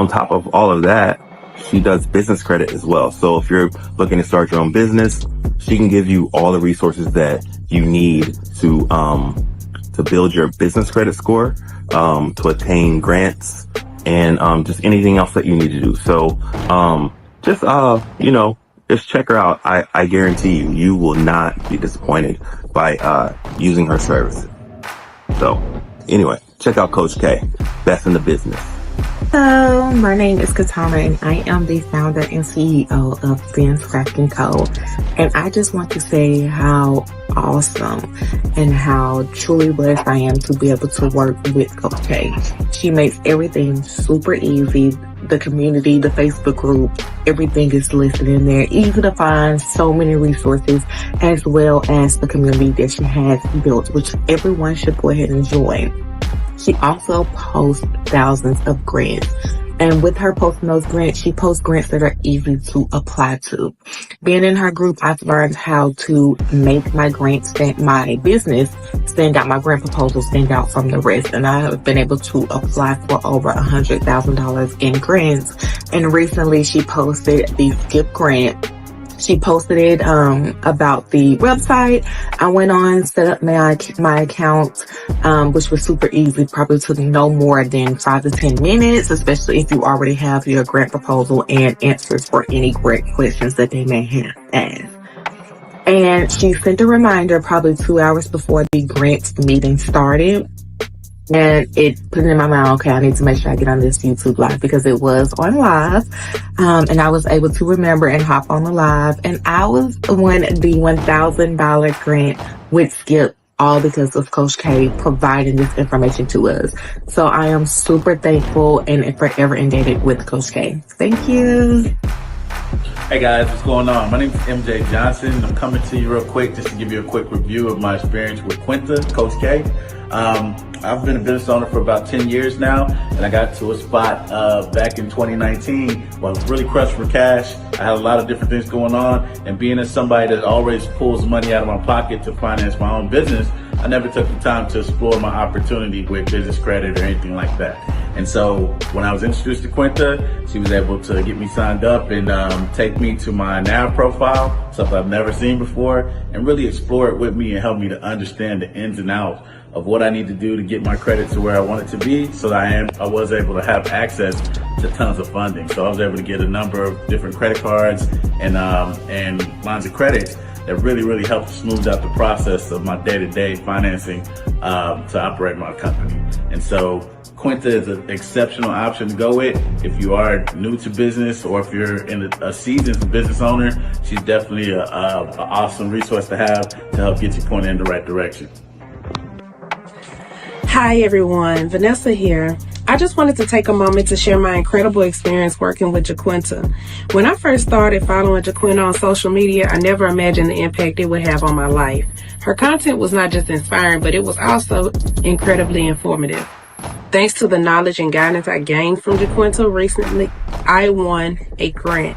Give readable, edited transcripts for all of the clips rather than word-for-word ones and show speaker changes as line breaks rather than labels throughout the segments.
on top of all of that, she does business credit as well. So if you're looking to start your own business, she can give you all the resources that you need to build your business credit score, to attain grants, and just anything else that you need to do. So just check her out. I guarantee you will not be disappointed by using her services. So anyway, check out Coach K, best in the business.
Hello, my name is Katana, and I am the founder and CEO of Zen's Crafting Co. And I just want to say how awesome and how truly blessed I am to be able to work with Coach K. She makes everything super easy. The community, the Facebook group, everything is listed in there. Easy to find, so many resources, as well as the community that she has built, which everyone should go ahead and join. She also posts thousands of grants. And with her posting those grants, she posts grants that are easy to apply to. Being in her group, I've learned how to make my grants, my business stand out, my grant proposals stand out from the rest. And I have been able to apply for over $100,000 in grants. And recently she posted the Skip grant. She posted it about the website. I went on, set up my account, which was super easy, probably took no more than 5 to 10 minutes, especially if you already have your grant proposal and answers for any grant questions that they may have asked. And she sent a reminder probably 2 hours before the grants meeting started. And it put it in my mind, okay, I need to make sure I get on this YouTube live, because it was on live. And I was able to remember and hop on the live. And I was won the $1,000 grant with Skip, all because of Coach K providing this information to us. So I am super thankful and forever indebted with Coach K. Thank you.
Hey guys, what's going on? My name is MJ Johnson. I'm coming to you real quick just to give you a quick review of my experience with Quinta, Coach K. I've been a business owner for about 10 years now, and I got to a spot back in 2019 where I was really crushed for cash. I had a lot of different things going on, and being as somebody that always pulls money out of my pocket to finance my own business, I never took the time to explore my opportunity with business credit or anything like that. And so when I was introduced to Quinta, she was able to get me signed up and take me to my NAV profile, something I've never seen before, and really explore it with me and help me to understand the ins and outs of what I need to do to get my credit to where I want it to be, so that I was able to have access to tons of funding. So I was able to get a number of different credit cards and lines of credit that really helped smooth out the process of my day-to-day financing to operate my company. And so Quinta is an exceptional option to go with if you are new to business, or if you're in a seasoned business owner. She's definitely an awesome resource to have to help get you pointed in the right direction.
Hi everyone, Vanessa here. I just wanted to take a moment to share my incredible experience working with Jaquinta. When I first started following Jaquinta on social media, I never imagined the impact it would have on my life. Her content was not just inspiring, but it was also incredibly informative. Thanks to the knowledge and guidance I gained from Jaquinta recently, I won a grant.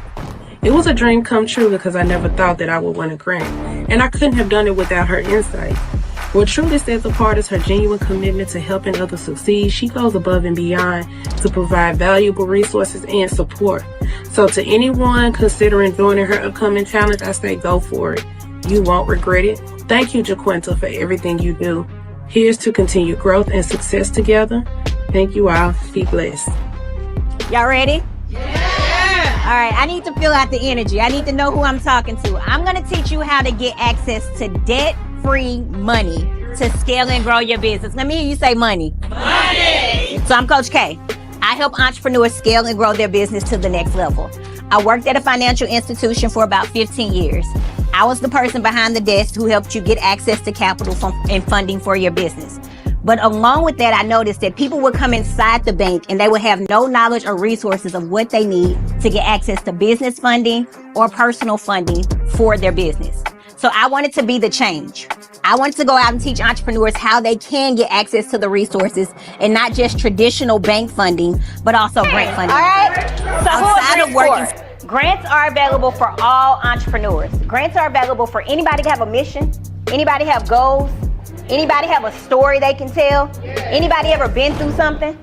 It was a dream come true because I never thought that I would win a grant, and I couldn't have done it without her insight. What truly sets apart is her genuine commitment to helping others succeed. She goes above and beyond to provide valuable resources and support. So to anyone considering joining her upcoming challenge, I say go for it. You won't regret it. Thank you, Jaquinta, for everything you do. Here's to continue growth and success together. Thank you all. Be blessed.
Y'all ready? Yeah! All right, I need to fill out the energy. I need to know who I'm talking to. I'm going to teach you how to get access to debt-free money to scale and grow your business. Let me hear you say money. Money! So I'm Coach K. I help entrepreneurs scale and grow their business to the next level. I worked at a financial institution for about 15 years. I was the person behind the desk who helped you get access to capital and funding for your business. But along with that, I noticed that people would come inside the bank and they would have no knowledge or resources of what they need to get access to business funding or personal funding for their business. So I wanted to be the change. I wanted to go out and teach entrepreneurs how they can get access to the resources, and not just traditional bank funding, but also grant funding. All right? So outside of working, grants are available for all entrepreneurs. Grants are available for anybody to have a mission, anybody have goals, anybody have a story they can tell, anybody ever been through something.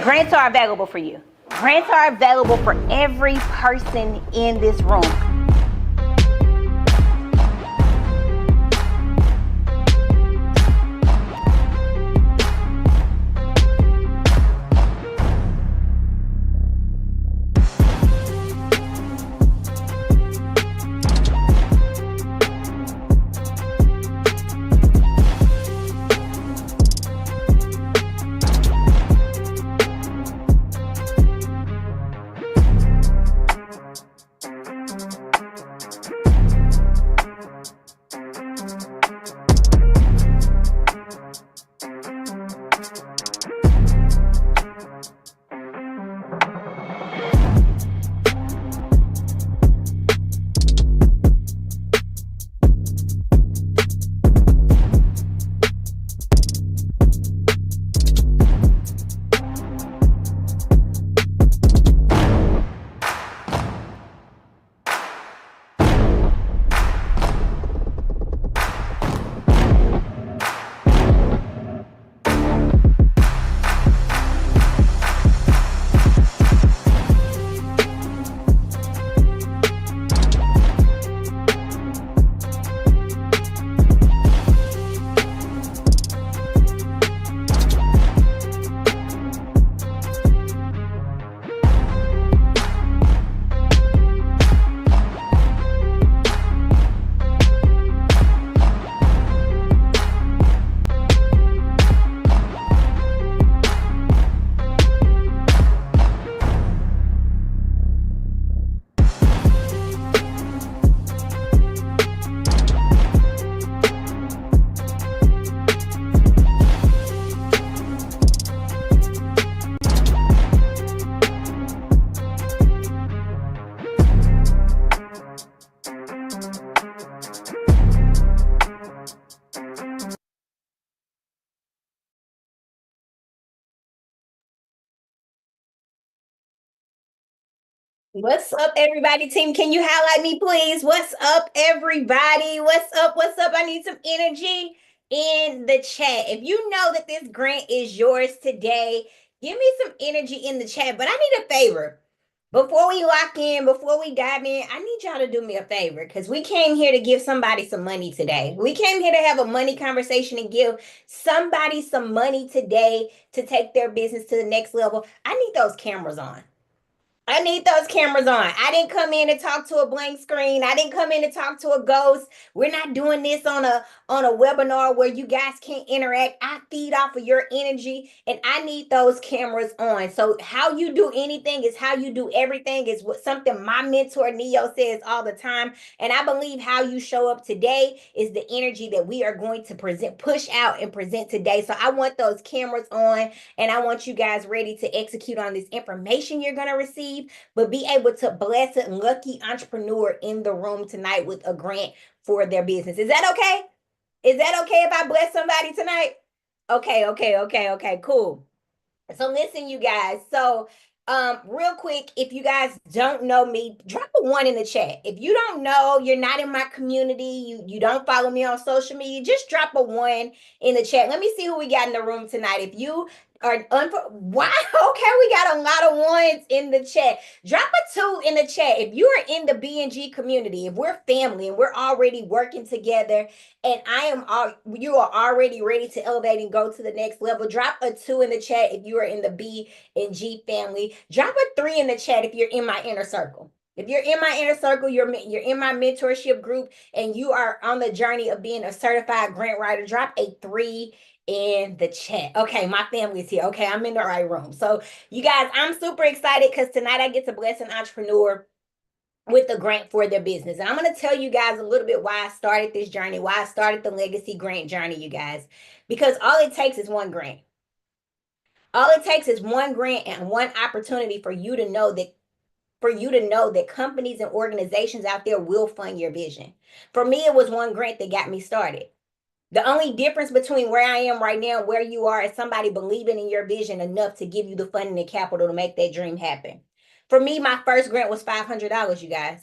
Grants are available for you. Grants are available for every person in this room. What's up, everybody? Team, can you highlight me, please? What's up, everybody? What's up? What's up? I need some energy in the chat. If you know that this grant is yours today, give me some energy in the chat. But I need a favor. Before we lock in, before we dive in, I need y'all to do me a favor because we came here to give somebody some money today. We came here to have a money conversation and give somebody some money today to take their business to the next level. I need those cameras on. I need those cameras on. I didn't come in and talk to a blank screen. I didn't come in and talk to a ghost. We're not doing this on a webinar where you guys can't interact. I feed off of your energy and I need those cameras on. So how you do anything is how you do everything is what something my mentor Neo says all the time. And I believe how you show up today is the energy that we are going to push out and present today. So I want those cameras on and I want you guys ready to execute on this information you're going to receive, but be able to bless a lucky entrepreneur in the room tonight with a grant for their business. Is that okay? Is that okay if I bless somebody tonight? Okay, cool. So listen, you guys. So real quick, if you guys don't know me, drop a 1 in the chat. If you don't know, you're not in my community, you don't follow me on social media, just drop a 1 in the chat. Let me see who we got in the room tonight. If you are wow, okay, we got a lot of 1s in the chat. Drop a 2 in the chat. If you are in the BNG community, if we're family and we're already working together and you are already ready to elevate and go to the next level, drop a 2 in the chat if you are in the B and G family. Drop a 3 in the chat if you're in my inner circle. If you're in my inner circle, you're in my mentorship group and you are on the journey of being a certified grant writer, drop a 3 in the chat. Okay, my family's here. Okay, I'm in the right room. So you guys, I'm super excited because tonight I get to bless an entrepreneur with the grant for their business. And I'm going to tell you guys a little bit why I started this journey, why I started the legacy grant journey, you guys, because all it takes is one grant. All it takes is one grant and one opportunity for you to know that companies and organizations out there will fund your vision. For me, it was one grant that got me started. The only difference between where I am right now and where you are is somebody believing in your vision enough to give you the funding and capital to make that dream happen. For me, my first grant was $500, you guys.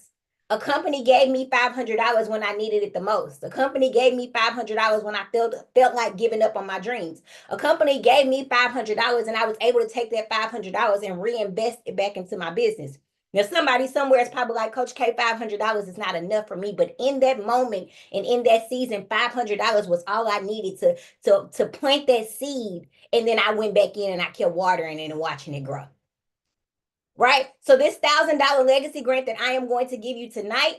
A company gave me $500 when I needed it the most. A company gave me $500 when I felt like giving up on my dreams. A company gave me $500 and I was able to take that $500 and reinvest it back into my business. Now, somebody somewhere is probably like, Coach K, $500 is not enough for me. But in that moment and in that season, $500 was all I needed to plant that seed. And then I went back in and I kept watering it and watching it grow. Right? So this $1,000 legacy grant that I am going to give you tonight,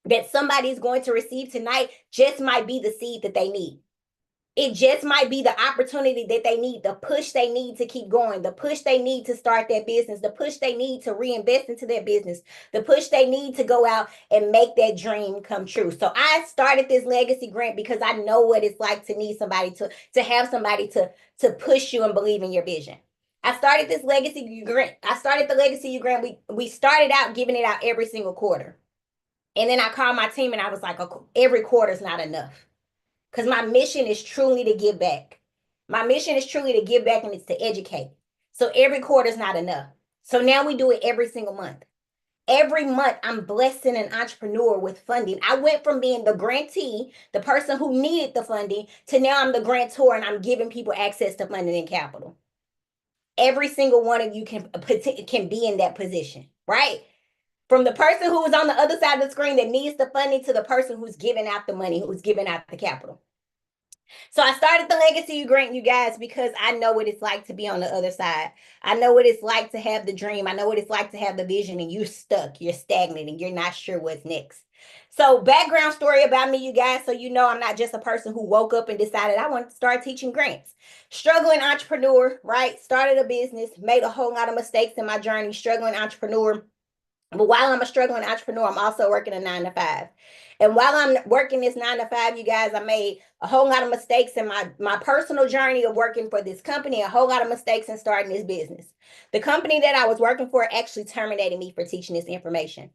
that somebody is going to receive tonight, just might be the seed that they need. It just might be the opportunity that they need, the push they need to keep going, the push they need to start their business, the push they need to reinvest into their business, the push they need to go out and make that dream come true. So I started this legacy grant because I know what it's like to need somebody to have somebody to push you and believe in your vision. I started this legacy grant. I started the legacy grant. We started out giving it out every single quarter. And then I called my team and I was like, every quarter is not enough. Because my mission is truly to give back. My mission is truly to give back and it's to educate. So every quarter is not enough. So now we do it every single month. Every month, I'm blessing an entrepreneur with funding. I went from being the grantee, the person who needed the funding, to now I'm the grantor and I'm giving people access to funding and capital. Every single one of you can be in that position, right? From the person who is on the other side of the screen that needs the funding to the person who's giving out the money, who's giving out the capital. So I started the legacy grant, you guys, because I know what it's like to be on the other side. I know what it's like to have the dream. I know what it's like to have the vision and you're stuck, you're stagnant, and you're not sure what's next. So background story about me, you guys, so you know I'm not just a person who woke up and decided I want to start teaching grants. Struggling entrepreneur, right? Started a business, made a whole lot of mistakes in my journey, struggling entrepreneur. But while I'm a struggling entrepreneur, I'm also working a 9-to-5. And while I'm working this 9-to-5, you guys, I made a whole lot of mistakes in my personal journey of working for this company, a whole lot of mistakes in starting this business. The company that I was working for actually terminated me for teaching this information.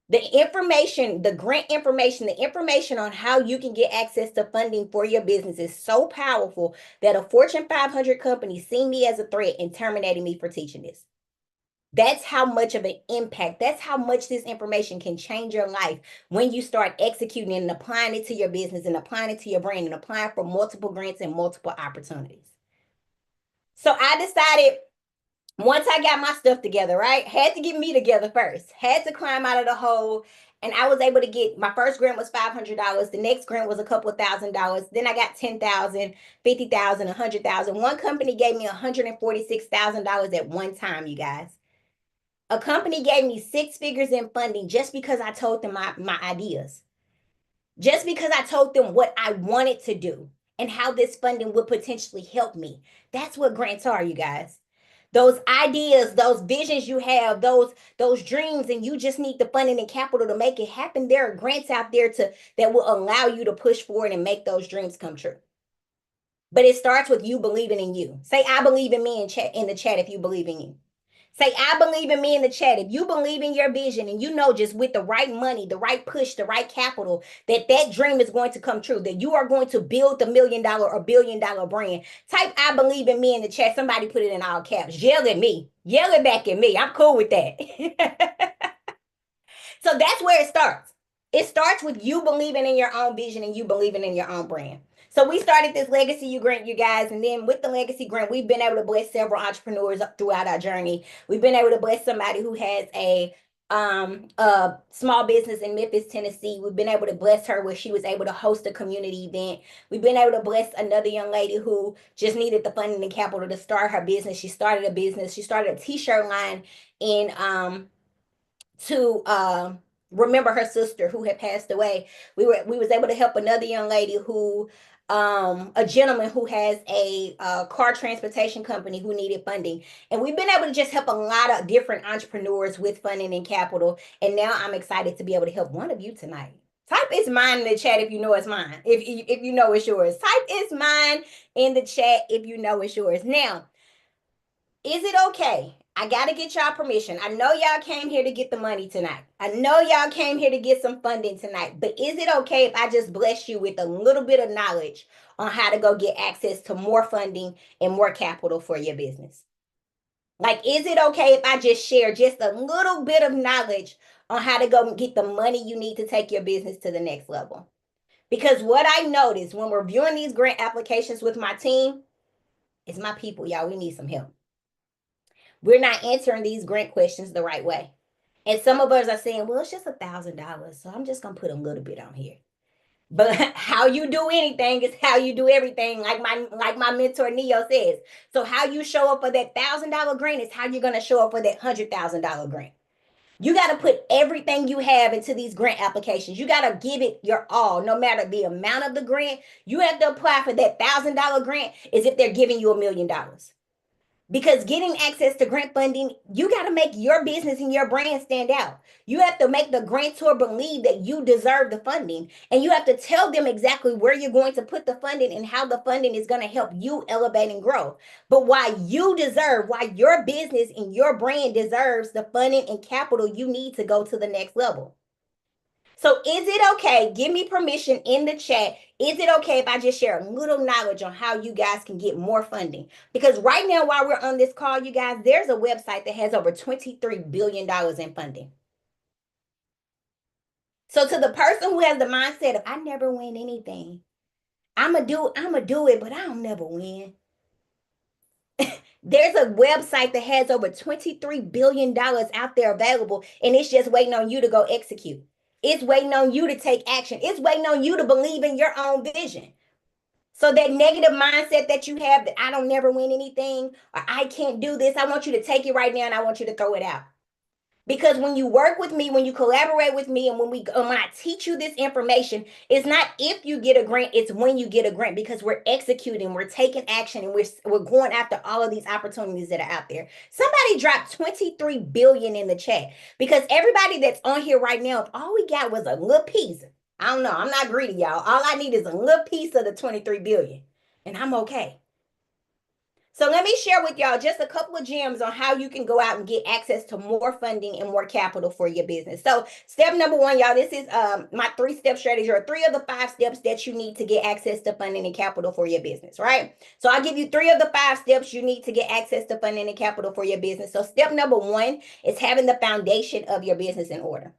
The information, the grant information, the information on how you can get access to funding for your business is so powerful that a Fortune 500 company seen me as a threat and terminated me for teaching this. That's how much of an impact, that's how much this information can change your life when you start executing and applying it to your business and applying it to your brand and applying for multiple grants and multiple opportunities. So I decided, once I got my stuff together, right? Had to get me together first. Had to climb out of the hole. And I was able to get, my first grant was $500. The next grant was a couple of $1,000s. Then I got $10,000, $50,000, $100,000. One company gave me $146,000 at one time, you guys. A company gave me 6 figures in funding just because I told them my ideas. Just because I told them what I wanted to do and how this funding would potentially help me. That's what grants are, you guys. Those ideas, those visions you have, those dreams, and you just need the funding and capital to make it happen. There are grants out there that will allow you to push forward and make those dreams come true. But it starts with you believing in you. Say, I believe in me in the chat if you believe in you. Say, I believe in me in the chat. If you believe in your vision and you know just with the right money, the right push, the right capital, that dream is going to come true, that you are going to build the $1 million or $1 billion brand. Type, I believe in me in the chat. Somebody put it in all caps. Yell at me. Yell it back at me. I'm cool with that. So that's where it starts. It starts with you believing in your own vision and you believing in your own brand. So we started this legacy grant, you guys, and then with the legacy grant, we've been able to bless several entrepreneurs throughout our journey. We've been able to bless somebody who has a small business in Memphis, Tennessee. We've been able to bless her where she was able to host a community event. We've been able to bless another young lady who just needed the funding and capital to start her business. She started a business. She started a t-shirt line to remember her sister who had passed away. We was able to help another young lady who a gentleman who has a car transportation company who needed funding. And we've been able to just help a lot of different entrepreneurs with funding and capital. And now I'm excited to be able to help one of you tonight. Type it's mine in the chat if you know it's mine. If you know it's yours. Type it's mine in the chat if you know it's yours. Now, is it okay? I got to get y'all permission. I know y'all came here to get the money tonight. I know y'all came here to get some funding tonight. But is it okay if I just bless you with a little bit of knowledge on how to go get access to more funding and more capital for your business? Like, is it okay if I just share just a little bit of knowledge
on how to go get the money you need to take your business to the next level. Because what I noticed when we're viewing these grant applications with my team is my people, y'all, we need some help. We're not answering these grant questions the right way. And some of us are saying, well, it's just $1,000, so I'm just going to put a little bit on here. But how you do anything is how you do everything, like my mentor Neo says. So how you show up for that $1,000 grant is how you're going to show up for that $100,000 grant. You got to put everything you have into these grant applications. You got to give it your all, no matter the amount of the grant. You have to apply for that $1,000 grant as if they're giving you $1 million. Because getting access to grant funding, you got to make your business and your brand stand out. You have to make the grantor believe that you deserve the funding. And you have to tell them exactly where you're going to put the funding and how the funding is going to help you elevate and grow. But why your business and your brand deserves the funding and capital you need to go to the next level. So is it okay? Give me permission in the chat. Is it okay if I just share a little knowledge on how you guys can get more funding? Because right now, while we're on this call, you guys, there's a website that has over $23 billion in funding. So to the person who has the mindset of, I never win anything, I'm going to do it, but I don't never win. There's a website that has over $23 billion out there available, and it's just waiting on you to go execute. It's waiting on you to take action. It's waiting on you to believe in your own vision. So that negative mindset that you have that I don't never win anything, or I can't do this, I want you to take it right now and I want you to throw it out. Because when you work with me, when you collaborate with me, and when I teach you this information, it's not if you get a grant, it's when you get a grant, because we're executing, we're taking action, and we're going after all of these opportunities that are out there. Somebody dropped 23 billion in the chat, because everybody that's on here right now, if all we got was a little piece, I don't know, I'm not greedy, y'all. All I need is a little piece of the 23 billion, and I'm okay. So let me share with y'all just a couple of gems on how you can go out and get access to more funding and more capital for your business. So step number one, y'all, this is my 3-step strategy, or 3 of the 5 steps that you need to get access to funding and capital for your business, right? So I'll give you 3 of the 5 steps you need to get access to funding and capital for your business. So step number 1 is having the foundation of your business in order.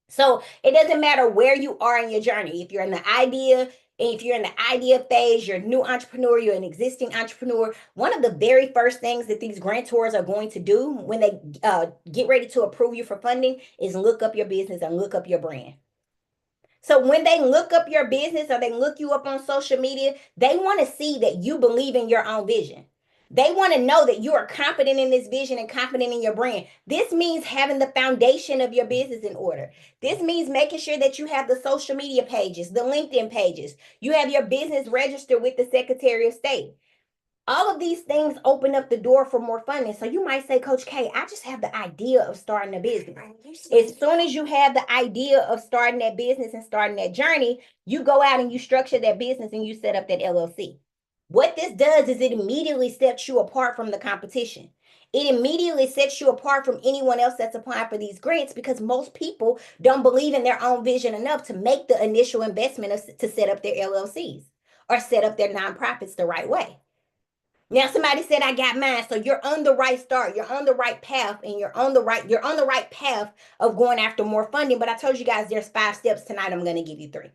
So it doesn't matter where you are in your journey. If you're in the idea phase, you're a new entrepreneur, you're an existing entrepreneur, one of the very first things that these grantors are going to do when they get ready to approve you for funding is look up your business and look up your brand. So when they look up your business or they look you up on social media, they want to see that you believe in your own vision. They want to know that you are confident in this vision and confident in your brand. This means having the foundation of your business in order. This means making sure that you have the social media pages, the LinkedIn pages. You have your business registered with the Secretary of State. All of these things open up the door for more funding. So you might say, Coach K, I just have the idea of starting a business. As soon as you have the idea of starting that business and starting that journey, you go out and you structure that business and you set up that LLC. What this does is it immediately sets you apart from the competition. It immediately sets you apart from anyone else that's applying for these grants, because most people don't believe in their own vision enough to make the initial investment to set up their LLCs or set up their nonprofits the right way. Now, somebody said, I got mine. So you're on the right start. You're on the right path, and you're on the right path of going after more funding. But I told you guys there's 5 steps tonight. I'm going to give you 3.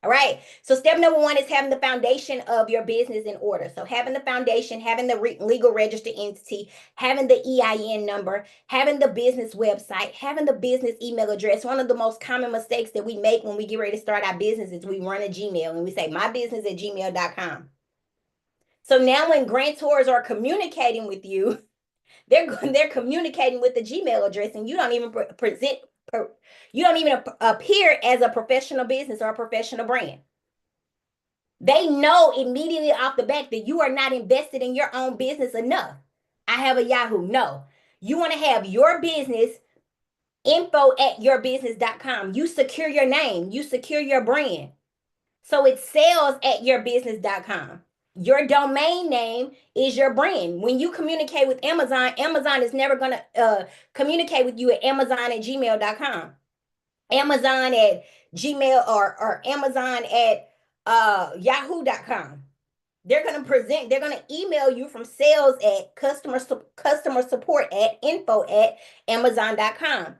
All right. So step number 1 is having the foundation of your business in order. So having the foundation, having the legal registered entity, having the EIN number, having the business website, having the business email address. One of the most common mistakes that we make when we get ready to start our business is we run a Gmail and we say mybusiness@gmail.com. So now when grantors are communicating with you, they're communicating with the Gmail address, and you don't even appear as a professional business or a professional brand. They know immediately off the bat that you are not invested in your own business enough. I have a Yahoo. No, you want to have your business info@yourbusiness.com. You secure your name, you secure your brand. So it's sales@yourbusiness.com. Your domain name is your brand. When you communicate with Amazon, Amazon is never going to communicate with you at amazon@gmail.com. Amazon at Gmail or Amazon at yahoo.com. They're going to email you from sales at customer support at info@amazon.com.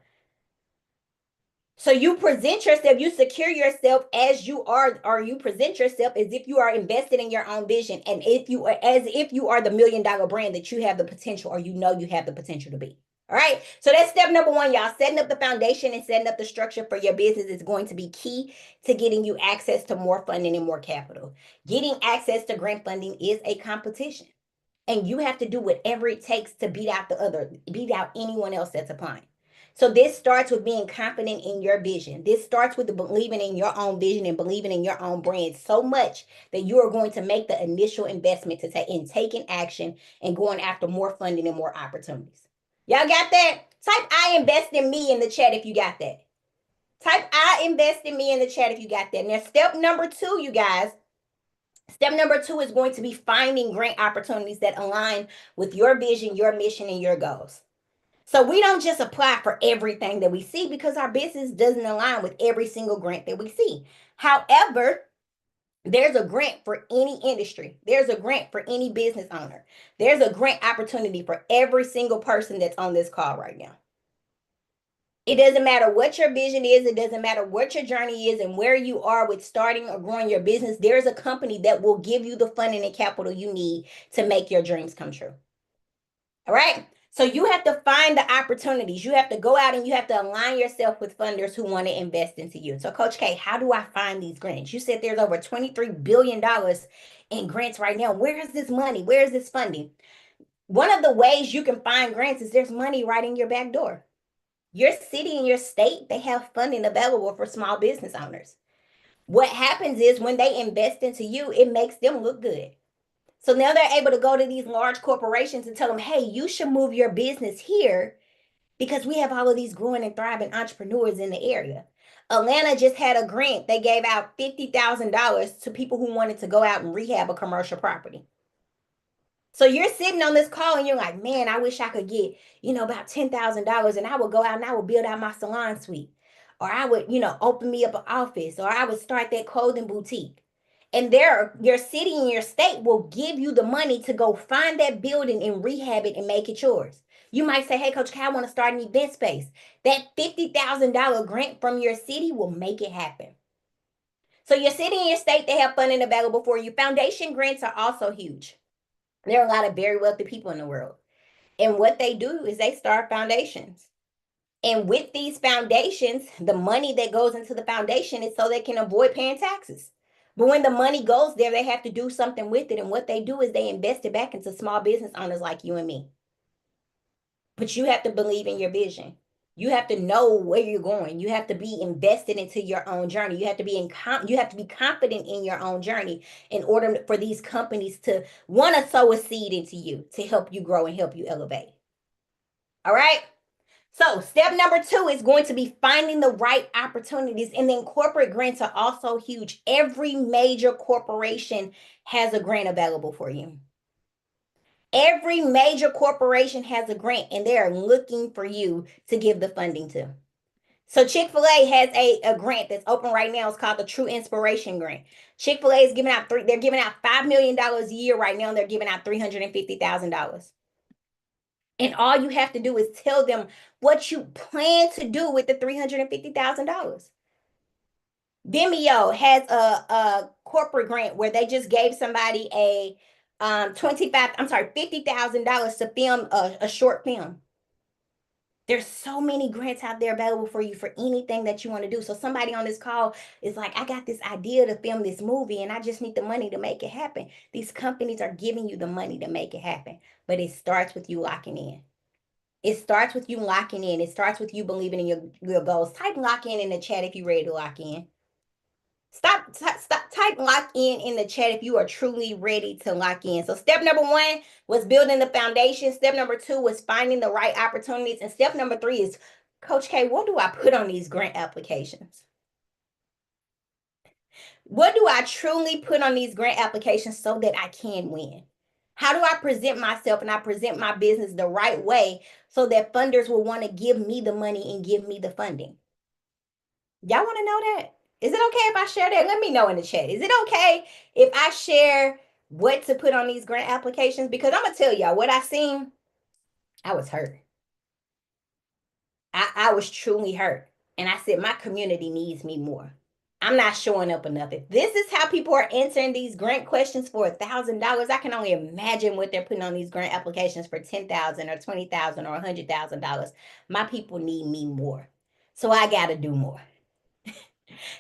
So you present yourself, you secure yourself as you are, or you present yourself as if you are invested in your own vision, and if you are, as if you are the $1 million brand that you have the potential, or you know you have the potential to be. All right. So that's step number one, y'all. Setting up the foundation and setting up the structure for your business is going to be key to getting you access to more funding and more capital. Getting access to grant funding is a competition. And you have to do whatever it takes to beat out anyone else that's applying. So this starts with being confident in your vision. This starts with believing in your own vision and believing in your own brand so much that you are going to make the initial investment to take in taking action and going after more funding and more opportunities. Y'all got that? Type I invest in me in the chat if you got that. Type I invest in me in the chat if you got that. Now, step number 2, you guys. Step number 2 is going to be finding grant opportunities that align with your vision, your mission, and your goals. So we don't just apply for everything that we see because our business doesn't align with every single grant that we see. However, there's a grant for any industry. There's a grant for any business owner. There's a grant opportunity for every single person that's on this call right now. It doesn't matter what your vision is. It doesn't matter what your journey is and where you are with starting or growing your business. There's a company that will give you the funding and capital you need to make your dreams come true. All right. So you have to find the opportunities. You have to go out and you have to align yourself with funders who want to invest into you. So Coach K, how do I find these grants? You said there's over $23 billion in grants right now. Where is this money? Where is this funding? One of the ways you can find grants is there's money right in your back door. Your city and your state, they have funding available for small business owners. What happens is when they invest into you, it makes them look good. So now they're able to go to these large corporations and tell them, hey, you should move your business here because we have all of these growing and thriving entrepreneurs in the area. Atlanta just had a grant. They gave out $50,000 to people who wanted to go out and rehab a commercial property. So you're sitting on this call and you're like, man, I wish I could get, about $10,000 and I would go out and I would build out my salon suite. Or I would, open me up an office, or I would start that clothing boutique. And your city and your state will give you the money to go find that building and rehab it and make it yours. You might say, hey, Coach K, I want to start an event space. That $50,000 grant from your city will make it happen. So your city and your state, they have funding available for you. Foundation grants are also huge. There are a lot of very wealthy people in the world. And what they do is they start foundations. And with these foundations, the money that goes into the foundation is so they can avoid paying taxes. But when the money goes there, they have to do something with it. And what they do is they invest it back into small business owners like you and me. But you have to believe in your vision. You have to know where you're going. You have to be invested into your own journey. You have to be confident in your own journey in order for these companies to want to sow a seed into you to help you grow and help you elevate. All right. So step number 2 is going to be finding the right opportunities. And then corporate grants are also huge. Every major corporation has a grant available for you. Every major corporation has a grant and they are looking for you to give the funding to. So Chick-fil-A has a grant that's open right now. It's called the True Inspiration Grant. Chick-fil-A is giving out they're giving out $5 million a year right now. And they're giving out $350,000. And all you have to do is tell them what you plan to do with the $350,000. Vimeo has a corporate grant where they just gave somebody a $50,000 to film a short film. There's so many grants out there available for you for anything that you want to do. So somebody on this call is like, I got this idea to film this movie and I just need the money to make it happen. These companies are giving you the money to make it happen, but it starts with you locking in. It starts with you locking in. It starts with you believing in your goals. Type lock in the chat if you're ready to lock in. Type lock in the chat if you are truly ready to lock in. So step number 1 was building the foundation. Step number 2 was finding the right opportunities. And step number 3 is, Coach K, what do I put on these grant applications? What do I truly put on these grant applications so that I can win? How do I present myself and I present my business the right way so that funders will want to give me the money and give me the funding? Y'all want to know that? Is it okay if I share that? Let me know in the chat. Is it okay if I share what to put on these grant applications? Because I'm going to tell y'all what I seen. I was hurt. I was truly hurt. And I said, my community needs me more. I'm not showing up enough. If this is how people are answering these grant questions for $1,000, I can only imagine what they're putting on these grant applications for $10,000 or $20,000 or $100,000. My people need me more. So I got to do more.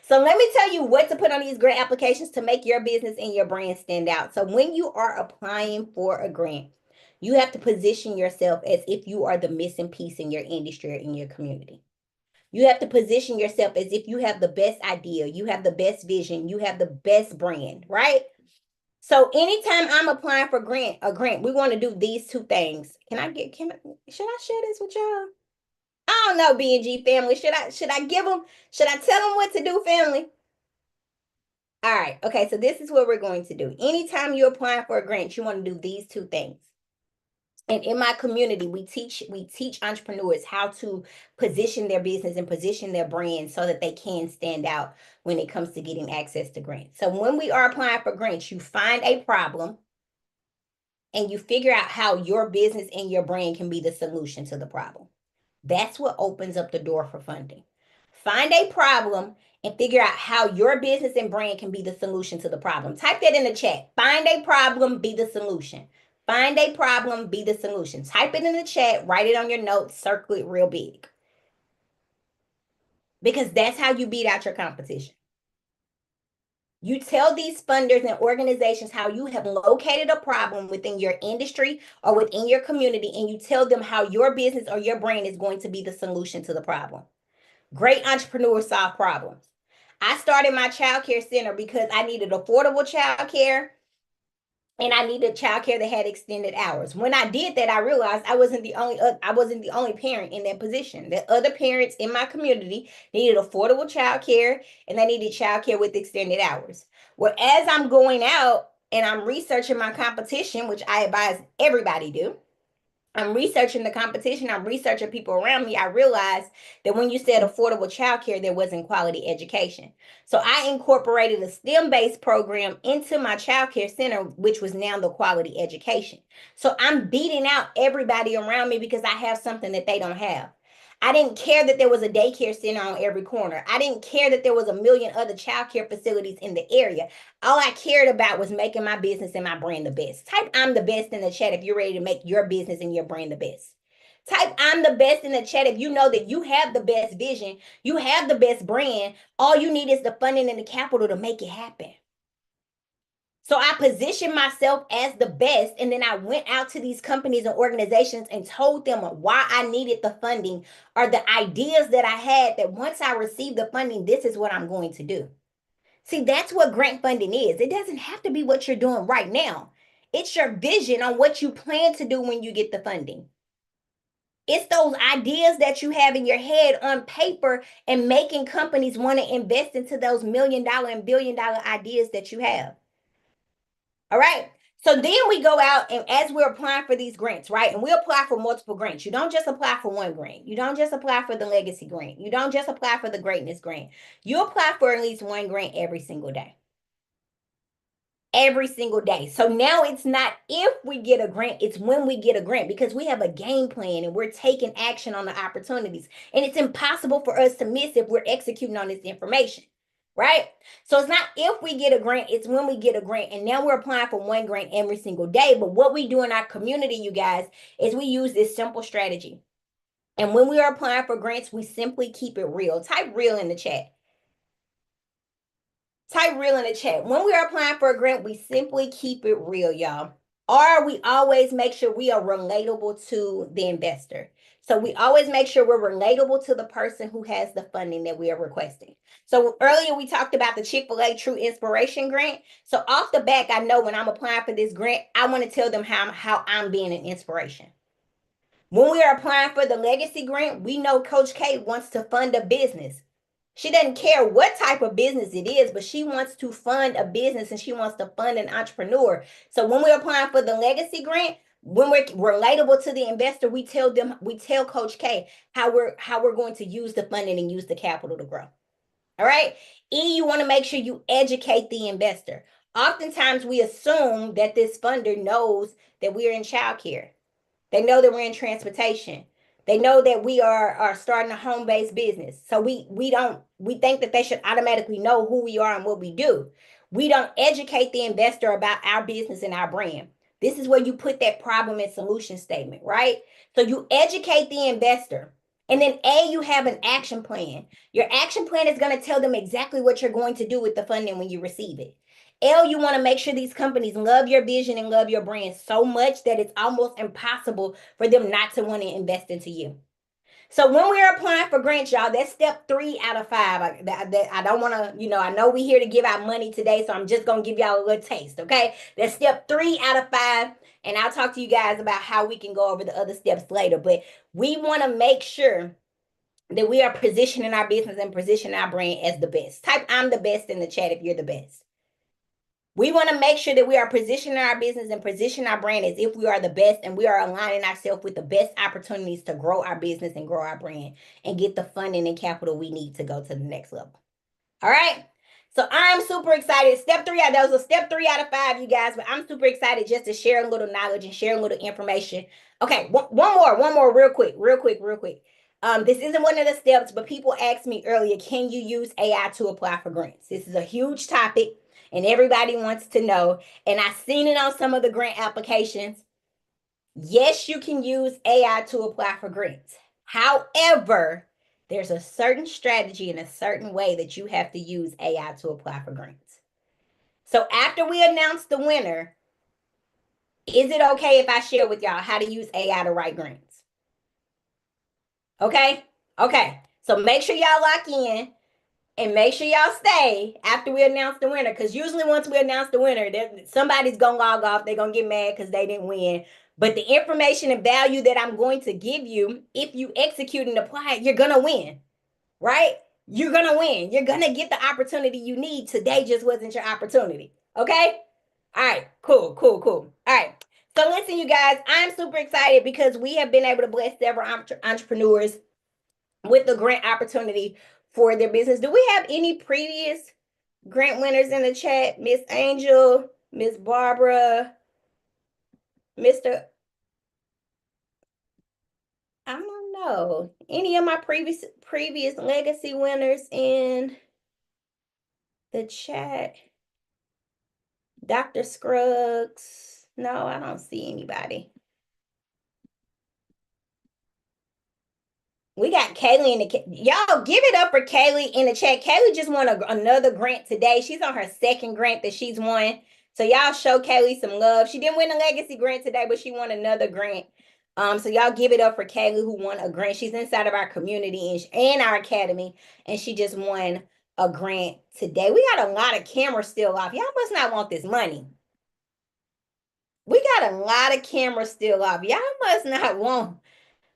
So let me tell you what to put on these grant applications to make your business and your brand stand out. So when you are applying for a grant, you have to position yourself as if you are the missing piece in your industry or in your community. You have to position yourself as if you have the best idea, you have the best vision, you have the best brand, right? So anytime I'm applying for a grant, we want to do these two things. Should I share this with y'all? I don't know, B&G family. Should I tell them what to do, family? All right. Okay. So this is what we're going to do. Anytime you're applying for a grant, you want to do these two things. And in my community, we teach entrepreneurs how to position their business and position their brand so that they can stand out when it comes to getting access to grants. So when we are applying for grants, you find a problem and you figure out how your business and your brand can be the solution to the problem. That's what opens up the door for funding. Find a problem and figure out how your business and brand can be the solution to the problem. Type that in the chat. Find a problem, be the solution. Find a problem, be the solution. Type it in the chat, write it on your notes, circle it real big. Because that's how you beat out your competition. You tell these funders and organizations how you have located a problem within your industry or within your community, and you tell them how your business or your brand is going to be the solution to the problem. Great entrepreneurs solve problems. I started my child care center because I needed affordable child care and I needed child care that had extended hours. When I did that, I realized I wasn't the only parent in that position. The other parents in my community needed affordable child care and they needed child care with extended hours. Well, as I'm going out and I'm researching my competition, which I advise everybody do, I'm researching the competition, I'm researching people around me, I realized that when you said affordable childcare, there wasn't quality education. So I incorporated a STEM-based program into my childcare center, which was now the quality education. So I'm beating out everybody around me because I have something that they don't have. I didn't care that there was a daycare center on every corner. I didn't care that there was a million other childcare facilities in the area. All I cared about was making my business and my brand the best. Type I'm the best in the chat if you're ready to make your business and your brand the best. Type I'm the best in the chat if you know that you have the best vision, you have the best brand. All you need is the funding and the capital to make it happen. So I positioned myself as the best, and then I went out to these companies and organizations and told them why I needed the funding or the ideas that I had, that once I receive the funding, this is what I'm going to do. See, that's what grant funding is. It doesn't have to be what you're doing right now. It's your vision on what you plan to do when you get the funding. It's those ideas that you have in your head on paper and making companies want to invest into those $1 million and $1 billion ideas that you have. All right. So then we go out and as we're applying for these grants, right? And we apply for multiple grants. You don't just apply for one grant. You don't just apply for the legacy grant. You don't just apply for the greatness grant. You apply for at least one grant every single day. Every single day. So now it's not if we get a grant, it's when we get a grant, because we have a game plan and we're taking action on the opportunities. And it's impossible for us to miss if we're executing on this information. Right? So it's not if we get a grant, it's when we get a grant. And now we're applying for one grant every single day. But what we do in our community, you guys, is we use this simple strategy. And when we are applying for grants, we simply keep it real. Type real in the chat. Type real in the chat. When we are applying for a grant, we simply keep it real, y'all. Or we always make sure we are relatable to the investor. So we always make sure we're relatable to the person who has the funding that we are requesting. So earlier we talked about the Chick-fil-A True Inspiration Grant. So off the back, I know when I'm applying for this grant, I want to tell them how I'm being an inspiration. When we are applying for the Legacy Grant, we know Coach K wants to fund a business. She doesn't care what type of business it is, but she wants to fund a business and she wants to fund an entrepreneur. So when we're applying for the Legacy Grant, when we're relatable to the investor, we tell Coach K how we're going to use the funding and use the capital to grow. All right. E, you want to make sure you educate the investor. Oftentimes we assume that this funder knows that we're in childcare. They know that we're in transportation. They know that we are starting a home-based business. So we think that they should automatically know who we are and what we do. We don't educate the investor about our business and our brand. This is where you put that problem and solution statement, right? So you educate the investor. And then you have an action plan. Your action plan is going to tell them exactly what you're going to do with the funding when you receive it. You want to make sure these companies love your vision and love your brand so much that it's almost impossible for them not to want to invest into you. So when we're applying for grants, y'all, that's step 3 out of 5. I don't want to, I know we're here to give out money today, so I'm just going to give y'all a little taste, okay? That's step 3 out of 5, and I'll talk to you guys about how we can go over the other steps later. But we want to make sure that we are positioning our business and positioning our brand as the best. Type I'm the best in the chat if you're the best. We want to make sure that we are positioning our business and position our brand as if we are the best, and we are aligning ourselves with the best opportunities to grow our business and grow our brand and get the funding and capital we need to go to the next level. All right. So I'm super excited. Step 3, that was a step 3 out of 5, you guys, but I'm super excited just to share a little knowledge and share a little information. Okay. One more real quick. This isn't one of the steps, but people asked me earlier, can you use AI to apply for grants? This is a huge topic and everybody wants to know. And I've seen it on some of the grant applications. Yes, you can use AI to apply for grants. However, there's a certain strategy and a certain way that you have to use AI to apply for grants. So after we announce the winner, is it okay if I share with y'all how to use AI to write grants? Okay? Okay. So make sure y'all lock in and make sure y'all stay after we announce the winner, because usually once we announce the winner, somebody's going to log off. They're going to get mad because they didn't win. But the information and value that I'm going to give you, if you execute and apply it, you're going to win, right? You're going to win. You're going to get the opportunity you need. Today just wasn't your opportunity. Okay? All right. Cool. All right. So listen, you guys, I'm super excited because we have been able to bless several entrepreneurs with the grant opportunity for their business. Do we have any previous grant winners in the chat? Miss Angel, Miss Barbara, Mr. I don't know. Any of my previous legacy winners in the chat? Dr. Scruggs. No, I don't see anybody. We got Kaylee in the y'all give it up for Kaylee in the chat. Kaylee just won another grant today. She's on her second grant that she's won. So y'all show Kaylee some love. She didn't win a legacy grant today, but she won another grant. So y'all give it up for Kaylee who won a grant. She's inside of our community and our academy, and she just won a grant today. We got a lot of cameras still off. Y'all must not want this money. We got a lot of cameras still off. Y'all must not want.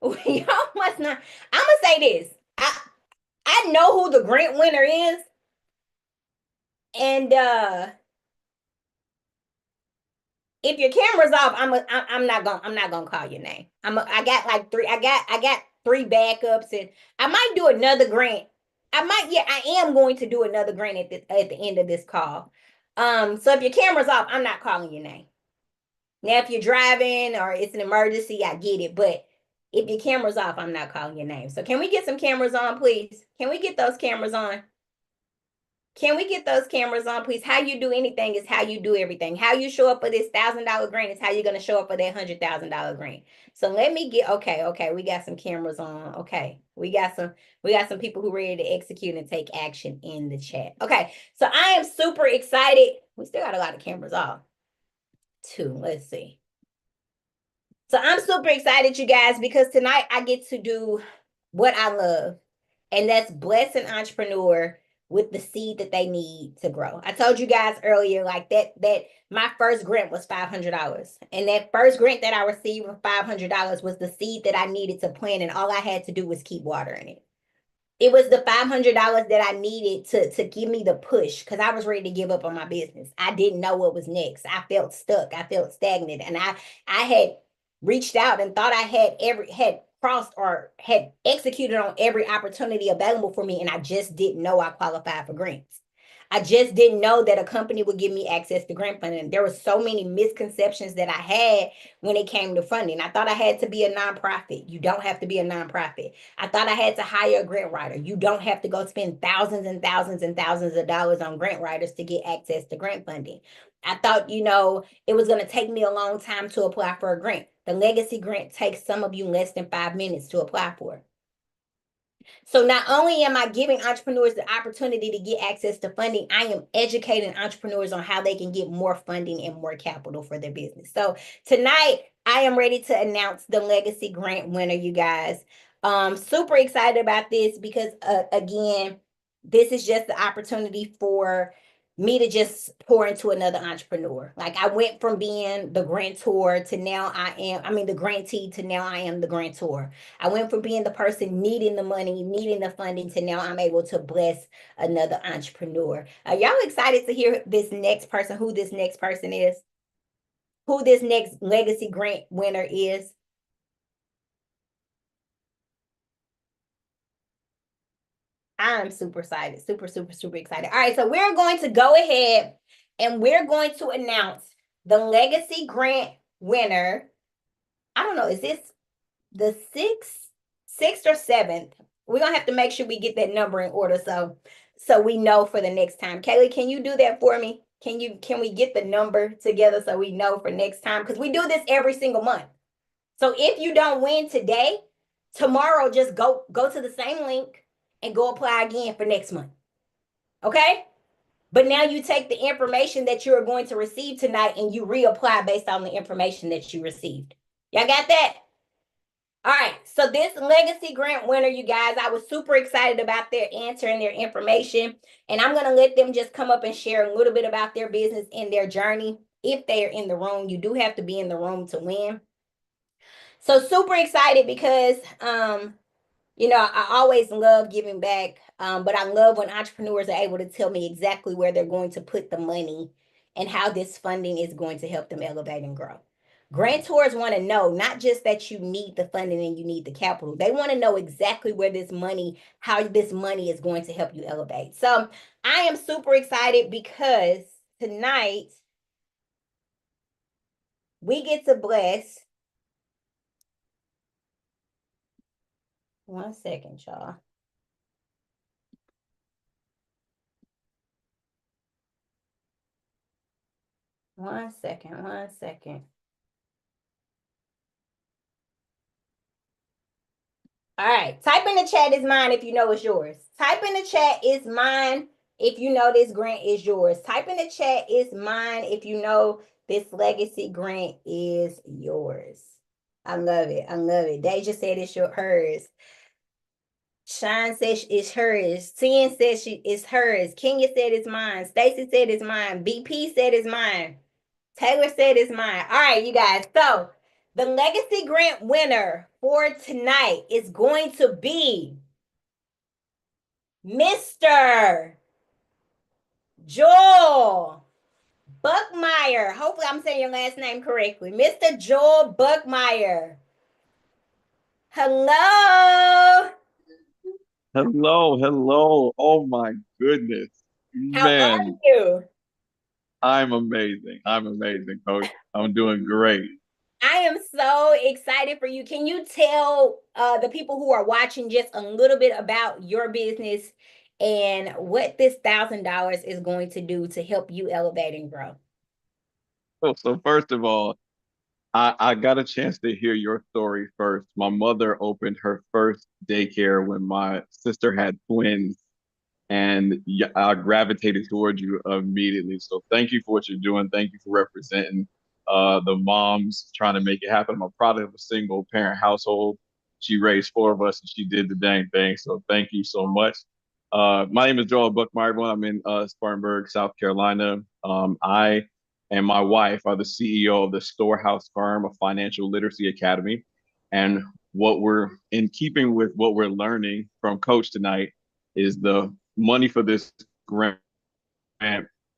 Y'all must not. I'm gonna say this. I know who the grant winner is, and if your camera's off, I'm not gonna call your name. I got 3 backups, and I might do another grant. I am going to do another grant at the end of this call. So if your camera's off, I'm not calling your name. Now, if you're driving or it's an emergency, I get it, but if your camera's off, I'm not calling your name. So can we get some cameras on, please? Can we get those cameras on? Can we get those cameras on, please? How you do anything is how you do everything. How you show up for this $1,000 grant is how you're going to show up for that $100,000 grant. So let me get, okay. We got some cameras on. Okay. We got some people who are ready to execute and take action in the chat. Okay. So I am super excited. We still got a lot of cameras off too. Let's see. So I'm super excited, you guys, because tonight I get to do what I love, and that's bless an entrepreneur with the seed that they need to grow. I told you guys earlier, like that my first grant was $500, and that first grant that I received for $500 was the seed that I needed to plant, and all I had to do was keep watering it. It was the $500 that I needed to give me the push, because I was ready to give up on my business. I didn't know what was next. I felt stuck. I felt stagnant, and I had reached out and thought I had crossed or had executed on every opportunity available for me, and I just didn't know I qualified for grants. I just didn't know that a company would give me access to grant funding. There were so many misconceptions that I had when it came to funding. I thought I had to be a nonprofit. You don't have to be a nonprofit. I thought I had to hire a grant writer. You don't have to go spend thousands and thousands and thousands of dollars on grant writers to get access to grant funding. I thought, it was going to take me a long time to apply for a grant. The legacy grant takes some of you less than 5 minutes to apply for. So not only am I giving entrepreneurs the opportunity to get access to funding, I am educating entrepreneurs on how they can get more funding and more capital for their business. So tonight, I am ready to announce the legacy grant winner, you guys. Super excited about this because, again, this is just the opportunity for me to just pour into another entrepreneur. Like, I went from being the grantor to now the grantee to now I am the grantor. I went from being the person needing the money, needing the funding, to now I'm able to bless another entrepreneur. Are y'all excited to hear this next person, who this next person is? Who this next legacy grant winner is? I'm super excited, super, super, super excited. All right, so we're going to go ahead and we're going to announce the legacy grant winner. I don't know, is this the sixth or seventh? We're gonna have to make sure we get that number in order so we know for the next time. Kaylee, can you do that for me? Can we get the number together so we know for next time? Because we do this every single month. So if you don't win today, tomorrow just go to the same link and go apply again for next month. Okay? But now you take the information that you're going to receive tonight and you reapply based on the information that you received. Y'all got that? All right, so this legacy grant winner, you guys, I was super excited about their answer and their information, and I'm going to let them just come up and share a little bit about their business and their journey. If they are in the room, you do have to be in the room to win. So super excited because I always love giving back, but I love when entrepreneurs are able to tell me exactly where they're going to put the money and how this funding is going to help them elevate and grow. Grantors want to know not just that you need the funding and you need the capital. They want to know exactly where how this money is going to help you elevate. So I am super excited because tonight we get to bless. One second, y'all. One second. All right. Type in the chat is mine if you know it's yours. Type in the chat is mine if you know this grant is yours. Type in the chat is mine if you know this legacy grant is yours. I love it. I love it. Deja said it's hers. Sean says it's hers. Tien says it's hers. Kenya said it's mine. Stacy said it's mine. BP said it's mine. Taylor said it's mine. All right, you guys. So the legacy grant winner for tonight is going to be Mr. Joel Buckmeyer. Hopefully I'm saying your last name correctly. Mr. Joel Buckmeyer. Hello.
Hello. Oh my goodness.
How are you?
I'm amazing, Coach. I'm doing great.
I am so excited for you. Can you tell the people who are watching just a little bit about your business and what this $1,000 is going to do to help you elevate and grow?
So first of all, I got a chance to hear your story first. My mother opened her first daycare when my sister had twins, and I gravitated towards you immediately. So thank you for what you're doing. Thank you for representing the moms trying to make it happen. I'm a product of a single parent household. She raised 4 of us and she did the dang thing. So thank you so much. My name is Joel Buckmeyer. I'm in Spartanburg, South Carolina. I and my wife are the CEO of the Storehouse Firm, a financial literacy academy. And what we're in keeping with what we're learning from Coach tonight is the money for this grant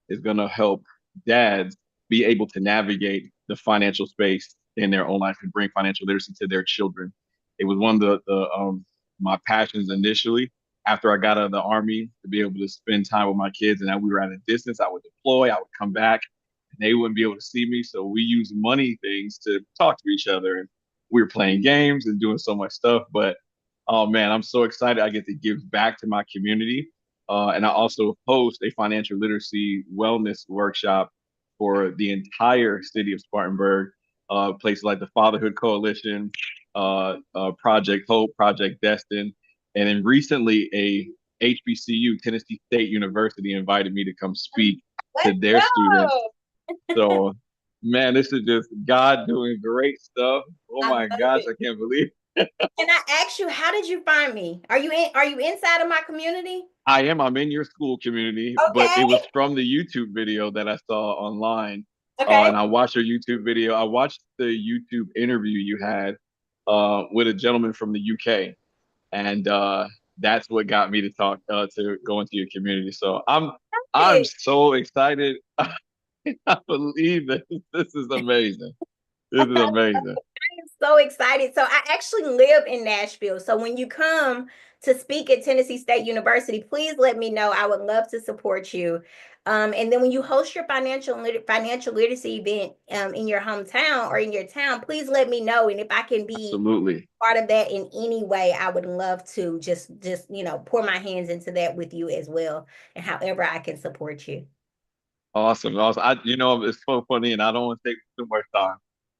is going to help dads be able to navigate the financial space in their own life and bring financial literacy to their children. It was one of my passions initially, after I got out of the army to be able to spend time with my kids. And now we were at a distance. I would deploy, I would come back, and they wouldn't be able to see me. So we used money things to talk to each other. And we were playing games and doing so much stuff. But oh man, I'm so excited. I get to give back to my community. And I also host a financial literacy wellness workshop for the entire city of Spartanburg, places like the Fatherhood Coalition, Project Hope, Project Destin, and then recently a HBCU, Tennessee State University, invited me to come speak to
Let's
their students.
go.
So, man, this is just God doing great stuff. Oh
I
my
love
gosh,
it.
I can't believe
Can I ask you, how did you find me? Are you inside of my community?
I am. I'm in your school community, but
Okay.
it was from the YouTube video that I saw online.
Okay.
And I watched your YouTube video. I watched the YouTube interview you had with a gentleman from the UK, and that's what got me to talk to go into your community. So I'm
Hey,
so excited. I believe this. This is amazing. This is amazing.
I'm so excited. So I actually live in Nashville. So when you come to speak at Tennessee State University, please let me know. I would love to support you. And then when you host your financial literacy event in your hometown or in your town, please let me know. And if I can be
Absolutely.
part of that in any way, I would love to just pour my hands into that with you as well, and however I can support you.
Awesome. Awesome. It's so funny, and I don't want to take too much time,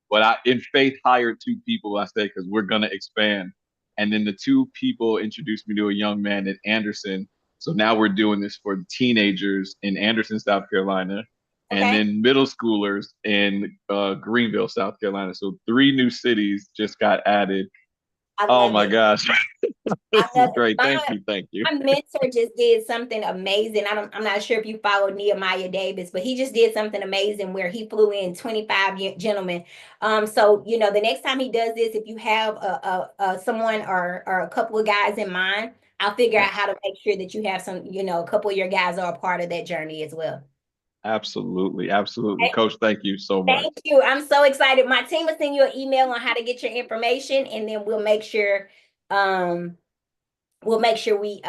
but I, in faith, hired two people, I say, because we're going to expand. And then the two people introduced me to a young man in Anderson. So now we're doing this for teenagers in Anderson, South Carolina, and
Okay.
then middle schoolers in Greenville, South Carolina. So three new cities just got added.
I
Oh
love
my
it.
gosh.
I
This is
love it.
great. Thank you. Thank you.
My mentor just did something amazing. I'm not sure if you follow Nehemiah Davis, but he just did something amazing where he flew in 25 gentlemen. So the next time he does this, if you have someone or a couple of guys in mind, I'll figure out
Yes.
how to make sure that you have some, a couple of your guys are a part of that journey as well.
Absolutely. Absolutely. Coach, thank you so much.
Thank you. I'm so excited. My team will send you an email on how to get your information, and then we'll make sure um we make sure we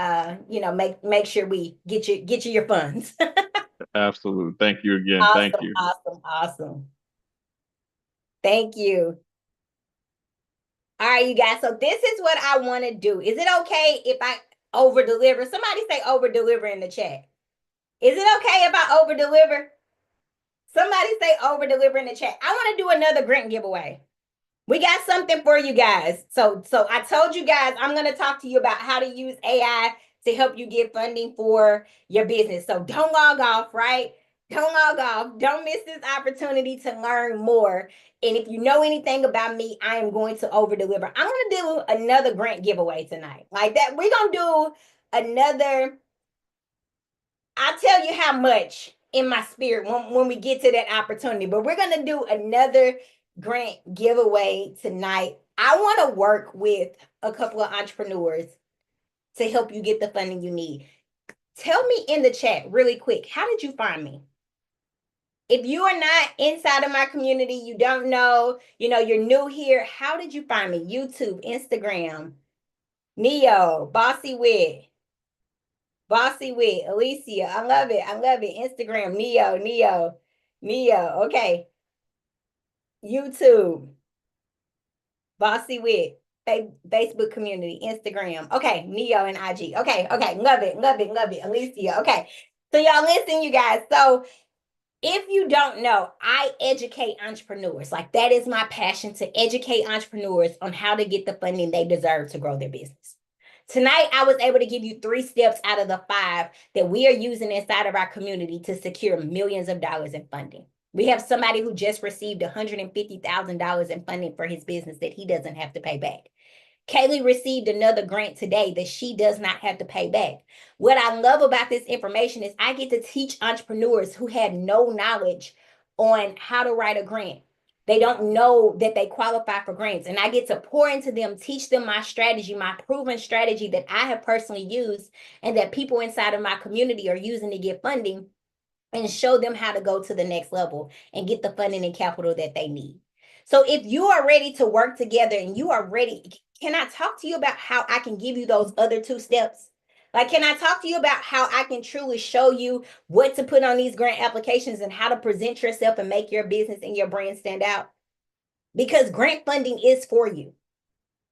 get you your funds.
Absolutely. Thank you again. Thank
Awesome,
you.
awesome, awesome. Thank you. All right, you guys. So this is what I want to do. Is it okay if I over deliver? Somebody say over deliver in the chat. Is it okay if I over deliver? Somebody say over deliver in the chat. I want to do another grant giveaway. We got something for you guys. So I told you guys I'm going to talk to you about how to use AI to help you get funding for your business. So don't log off, right? Don't log off. Don't miss this opportunity to learn more. And if you know anything about me, I am going to over deliver. I'm going to do another grant giveaway tonight. Like that, we're going to do another. I'll tell you how much in my spirit when we get to that opportunity, but we're going to do another grant giveaway tonight. I want to work with a couple of entrepreneurs to help you get the funding you need. Tell me in the chat really quick, how did you find me? If you are not inside of my community, you don't know, you're new here, how did you find me? YouTube, Instagram, Neo, Bossy Wit, Alicia. I love it. I love it. Instagram, Neo. Okay. YouTube, Bossy Wit, Facebook community, Instagram. Okay, Neo and IG. Okay. Love it. Alicia. Okay. So y'all listen, you guys. So if you don't know, I educate entrepreneurs. Like that is my passion, to educate entrepreneurs on how to get the funding they deserve to grow their business. Tonight, I was able to give you 3 steps out of the 5 that we are using inside of our community to secure millions of dollars in funding. We have somebody who just received $150,000 in funding for his business that he doesn't have to pay back. Kaylee received another grant today that she does not have to pay back. What I love about this information is I get to teach entrepreneurs who had no knowledge on how to write a grant. They don't know that they qualify for grants. And I get to pour into them, teach them my strategy, my proven strategy that I have personally used and that people inside of my community are using to get funding, and show them how to go to the next level and get the funding and capital that they need. So if you are ready to work together and you are ready, can I talk to you about how I can give you those other 2 steps? Like, can I talk to you about how I can truly show you what to put on these grant applications and how to present yourself and make your business and your brand stand out? Because grant funding is for you.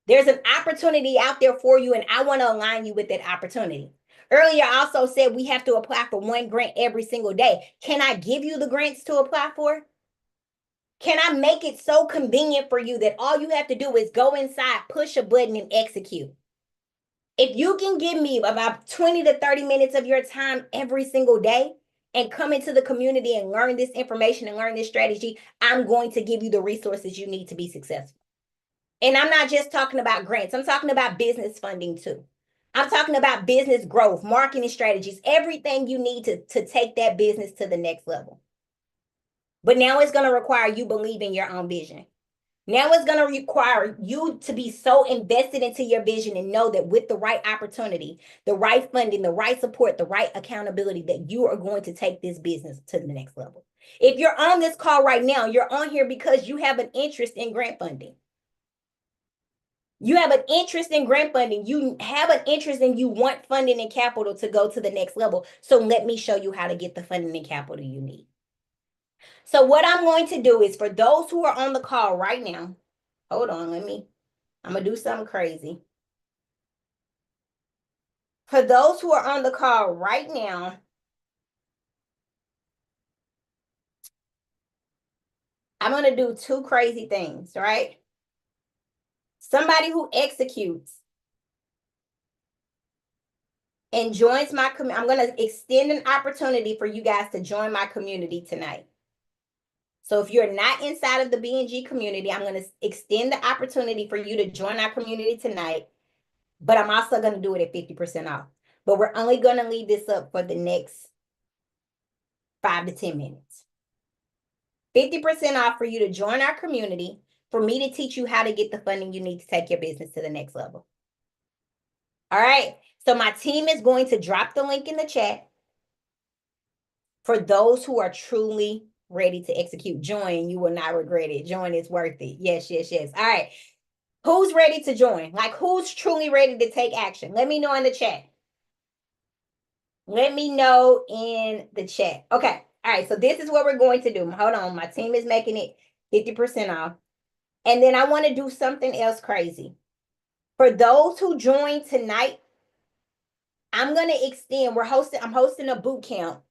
There's an opportunity out there for you, and I want to align you with that opportunity. Earlier, I also said we have to apply for one grant every single day. Can I give you the grants to apply for? Can I make it so convenient for you that all you have to do is go inside, push a button, and execute? If you can give me about 20 to 30 minutes of your time every single day and come into the community and learn this information and learn this strategy, I'm going to give you the resources you need to be successful. And I'm not just talking about grants. I'm talking about business funding too. I'm talking about business growth, marketing strategies, everything you need to take that business to the next level. But now it's going to require you believing your own vision. Now it's going to require you to be so invested into your vision and know that with the right opportunity, the right funding, the right support, the right accountability, that you are going to take this business to the next level. If you're on this call right now, you're on here because you have an interest in grant funding. You have an interest in grant funding. You have an interest and you want funding and capital to go to the next level. So let me show you how to get the funding and capital you need. So what I'm going to do is, for those who are on the call right now, hold on, I'm going to do something crazy. For those who are on the call right now, I'm going to do two crazy things, right? Somebody who executes and joins my community, I'm going to extend an opportunity for you guys to join my community tonight. So if you're not inside of the B&G community, I'm going to extend the opportunity for you to join our community tonight, but I'm also going to do it at 50% off. But we're only going to leave this up for the next 5 to 10 minutes. 50% off for you to join our community, for me to teach you how to get the funding you need to take your business to the next level. All right. So my team is going to drop the link in the chat for those who are truly ready to execute. Join. You will not regret it. Join is worth it. Yes, yes, yes. All right. Who's ready to join? Like, who's truly ready to take action? Let me know in the chat. Let me know in the chat. Okay. All right. So this is what we're going to do. Hold on. My team is making it 50% off. And then I want to do something else crazy. For those who join tonight, I'm going to extend. I'm hosting a boot camp.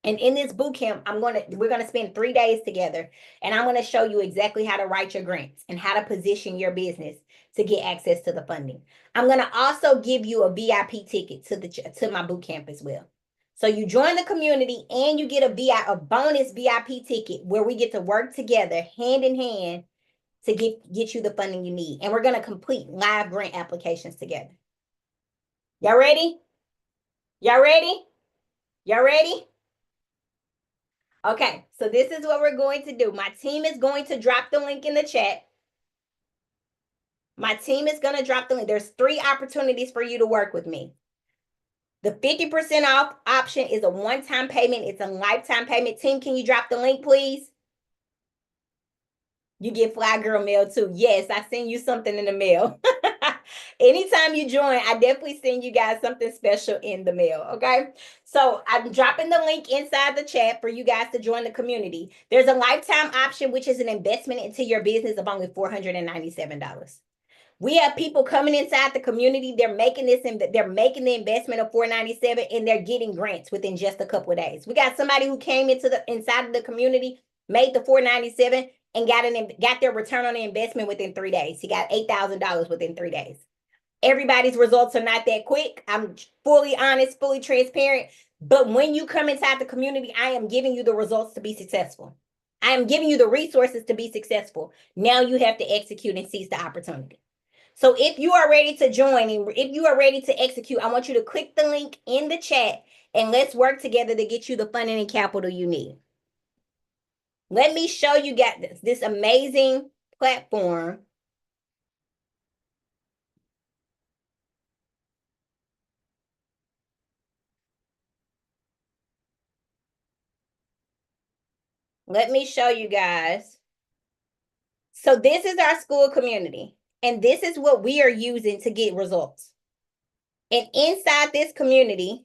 And in this boot camp, we're going to spend 3 days together, and I'm going to show you exactly how to write your grants and how to position your business to get access to the funding. I'm going to also give you a VIP ticket to my boot camp as well. So you join the community and you get a bonus VIP ticket where we get to work together hand in hand to get you the funding you need. And we're going to complete live grant applications together. Y'all ready? Y'all ready? Y'all ready? Okay, so this is what we're going to do. My team is going to drop the link in the chat. My team is going to drop the link. There's 3 opportunities for you to work with me. The 50% off option is a one-time payment. It's a lifetime payment. Team, can you drop the link, please? You get Fly Girl mail too. Yes, I send you something in the mail. Anytime you join, I definitely send you guys something special in the mail, okay? So I'm dropping the link inside the chat for you guys to join the community. There's a lifetime option, which is an investment into your business of only $497. We have people coming inside the community. They're making the investment of $497, and they're getting grants within just a couple of days. We got somebody who came inside of the community, made the $497, and got their return on the investment within 3 days. He got $8,000 within 3 days. Everybody's results are not that quick. I'm fully honest, fully transparent. But when you come inside the community, I am giving you the results to be successful. I am giving you the resources to be successful. Now you have to execute and seize the opportunity. So if you are ready to join and if you are ready to execute, I want you to click the link in the chat and let's work together to get you the funding and capital you need. Let me show you guys this amazing platform. Let me show you guys. So this is our school community, and this is what we are using to get results. And inside this community,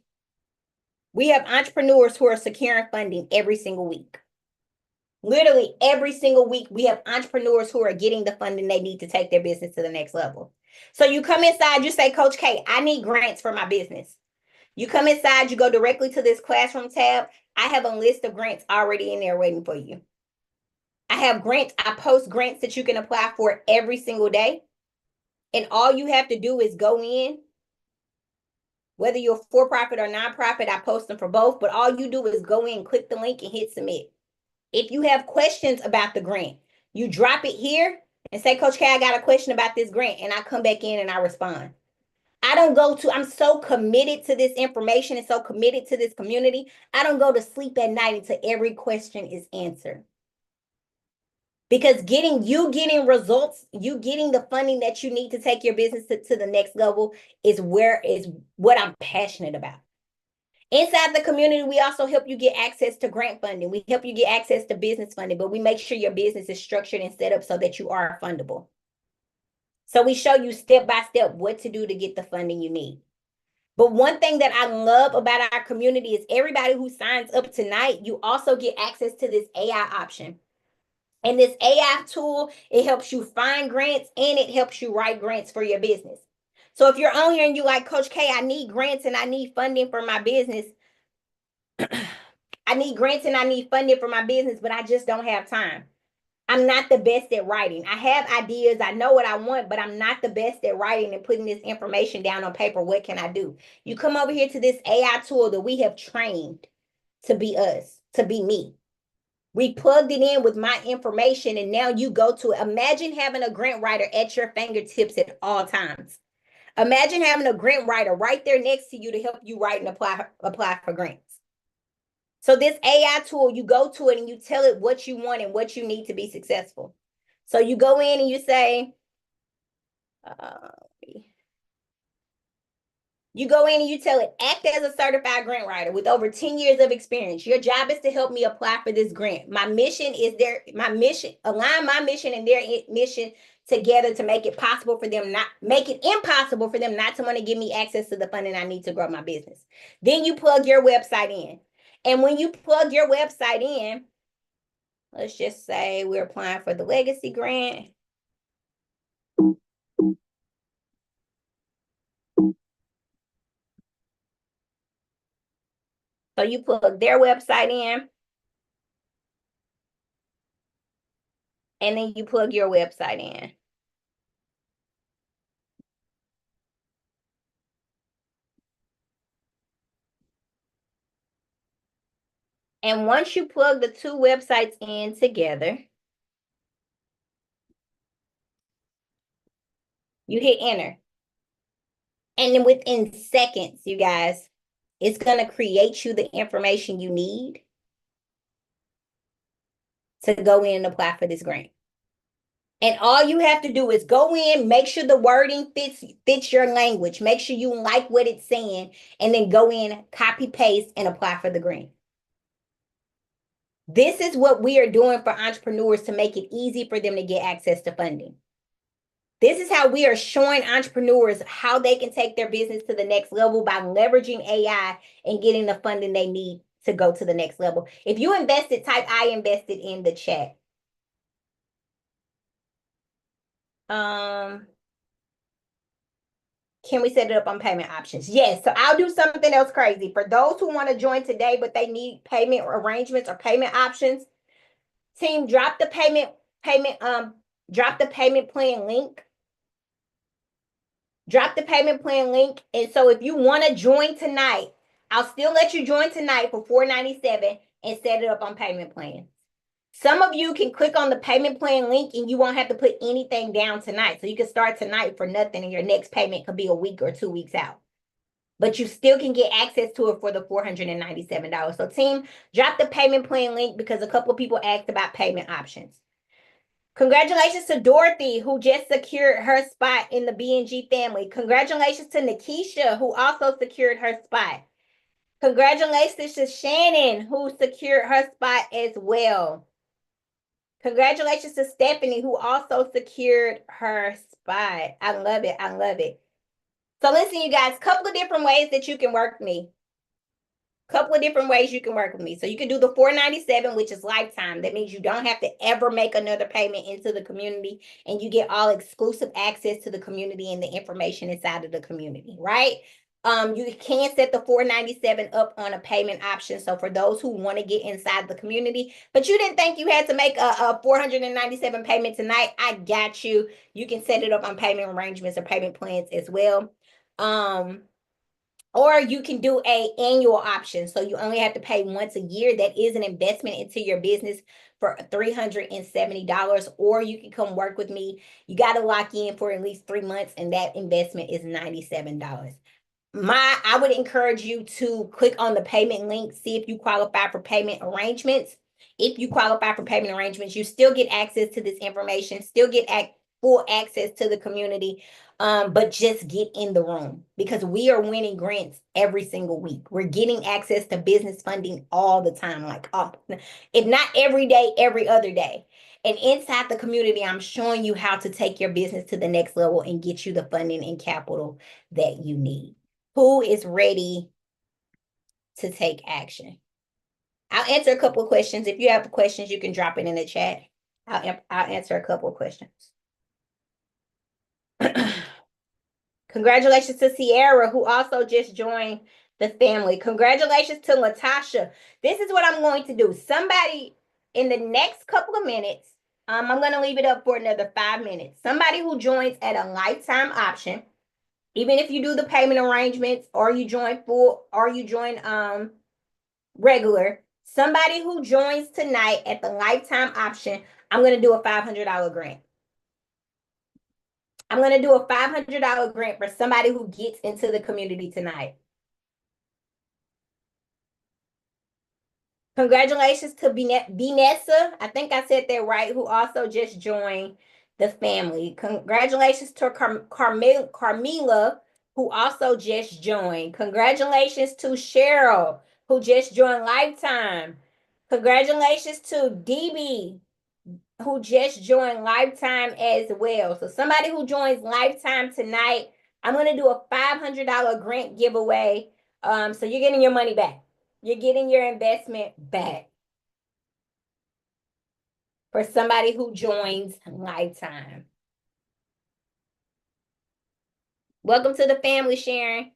we have entrepreneurs who are securing funding every single week. Literally every single week, we have entrepreneurs who are getting the funding they need to take their business to the next level. So you come inside, you say, Coach K, I need grants for my business. You come inside, you go directly to this classroom tab. I have a list of grants already in there waiting for you. I have grants. I post grants that you can apply for every single day. And all you have to do is go in. Whether you're for-profit or nonprofit, I post them for both. But all you do is go in, click the link, and hit submit. If you have questions about the grant, you drop it here and say, Coach K, I got a question about this grant. And I come back in and I respond. I'm so committed to this information and so committed to this community. I don't go to sleep at night until every question is answered. Because getting results, you getting the funding that you need to take your business to the next level is what I'm passionate about. Inside the community, we also help you get access to grant funding. We help you get access to business funding, but we make sure your business is structured and set up so that you are fundable. So we show you step by step what to do to get the funding you need. But one thing that I love about our community is everybody who signs up tonight, you also get access to this AI option. And this AI tool, it helps you find grants and it helps you write grants for your business. So if you're on here and you like, Coach K, I need grants and I need funding for my business. I need grants and I need funding for my business, but I just don't have time. I'm not the best at writing. I have ideas. I know what I want, but I'm not the best at writing and putting this information down on paper. What can I do? You come over here to this AI tool that we have trained to be us, to be me. We plugged it in with my information, and now you go to it. Imagine having a grant writer at your fingertips at all times. Imagine having a grant writer right there next to you to help you write and apply for grants. So this AI tool, you go to it and you tell it what you want and what you need to be successful. So you go in and you say, you go in and you tell it, act as a certified grant writer with over 10 years of experience. Your job is to help me apply for this grant. My mission is align my mission and their mission together to make it impossible for them not to want to give me access to the funding I need to grow my business. Then you plug your website in. And when you plug your website in, let's just say we're applying for the legacy grant. So you plug their website in, and then you plug your website in. And once you plug the two websites in together, you hit enter. And then within seconds, you guys, it's going to create you the information you need to go in and apply for this grant. And all you have to do is go in, make sure the wording fits your language, make sure you like what it's saying, and then go in, copy, paste, and apply for the grant. This is what we are doing for entrepreneurs to make it easy for them to get access to funding. This is how we are showing entrepreneurs how they can take their business to the next level by leveraging AI and getting the funding they need to go to the next level. If you invested, type I invested in the chat. Can we set it up on payment options? Yes. So I'll do something else crazy. For those who want to join today, but they need payment arrangements or payment options, team, drop the payment plan link. Drop the payment plan link. And so if you want to join tonight, I'll still let you join tonight for $497 and set it up on payment plan. Some of you can click on the payment plan link and you won't have to put anything down tonight. So you can start tonight for nothing and your next payment could be a week or 2 weeks out. But you still can get access to it for the $497. So team, drop the payment plan link because a couple of people asked about payment options. Congratulations to Dorothy, who just secured her spot in the BNG family. Congratulations to Nikisha, who also secured her spot. Congratulations to Shannon, who secured her spot as well. Congratulations to Stephanie, who also secured her spot. I love it. I love it. So listen, you guys, couple of different ways that you can work with me. Couple of different ways you can work with me. So you can do the $497, which is lifetime. That means you don't have to ever make another payment into the community, and you get all exclusive access to the community and the information inside of the community, right? You can set the $497 up on a payment option. So for those who want to get inside the community, but you didn't think you had to make a $497 payment tonight, I got you. You can set it up on payment arrangements or payment plans as well. Or you can do a annual option. So you only have to pay once a year. That is an investment into your business for $370. Or you can come work with me. You got to lock in for at least 3 months, and that investment is $97. I would encourage you to click on the payment link, see if you qualify for payment arrangements. If you qualify for payment arrangements, you still get access to this information, still get full access to the community, but just get in the room, because we are winning grants every single week. We're getting access to business funding all the time, like if not every day, every other day. And inside the community, I'm showing you how to take your business to the next level and get you the funding and capital that you need. Who is ready to take action? I'll answer a couple of questions. If you have questions, you can drop it in the chat. I'll answer a couple of questions. Congratulations to Sierra, who also just joined the family. Congratulations to Latasha. This is what I'm going to do. Somebody in the next couple of minutes, I'm going to leave it up for another 5 minutes. Somebody who joins at a lifetime option, even if you do the payment arrangements or you join full or you join regular, somebody who joins tonight at the lifetime option, I'm going to do a $500 grant. I'm going to do a $500 grant for somebody who gets into the community tonight. Congratulations to Vanessa. I think I said that right, who also just joined the family. Congratulations to Carmela, who also just joined. Congratulations to Cheryl, who just joined Lifetime. Congratulations to DB, who just joined Lifetime as well. So somebody who joins Lifetime tonight, I'm going to do a $500 grant giveaway. So you're getting your money back. You're getting your investment back for somebody who joins Lifetime. Welcome to the family, Sharon.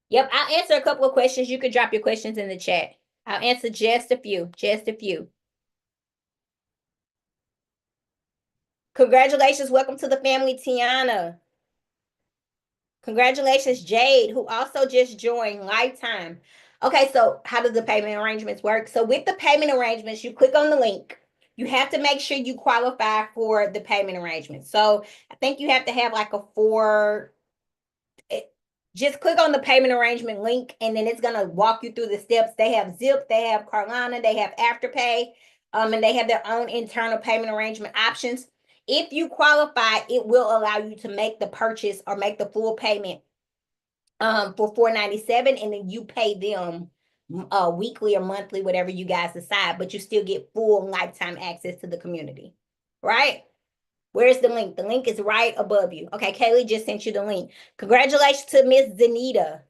Yep, I'll answer a couple of questions. You could drop your questions in the chat. I'll answer just a few, just a few. Congratulations. Welcome to the family, Tiana. Congratulations, Jade, who also just joined Lifetime. Okay, so how does the payment arrangements work? So with the payment arrangements, you click on the link. You have to make sure you qualify for the payment arrangement. So I think you have to have like just click on the payment arrangement link, and then it's going to walk you through the steps. They have Zip, they have Carlana, they have Afterpay, and they have their own internal payment arrangement options. If you qualify, it will allow you to make the purchase or make the full payment for $497, and then you pay them weekly or monthly, whatever you guys decide, but you still get full lifetime access to the community, right? Where's the link? The link is right above you. Okay, Kaylee just sent you the link. Congratulations to Miss Zanita.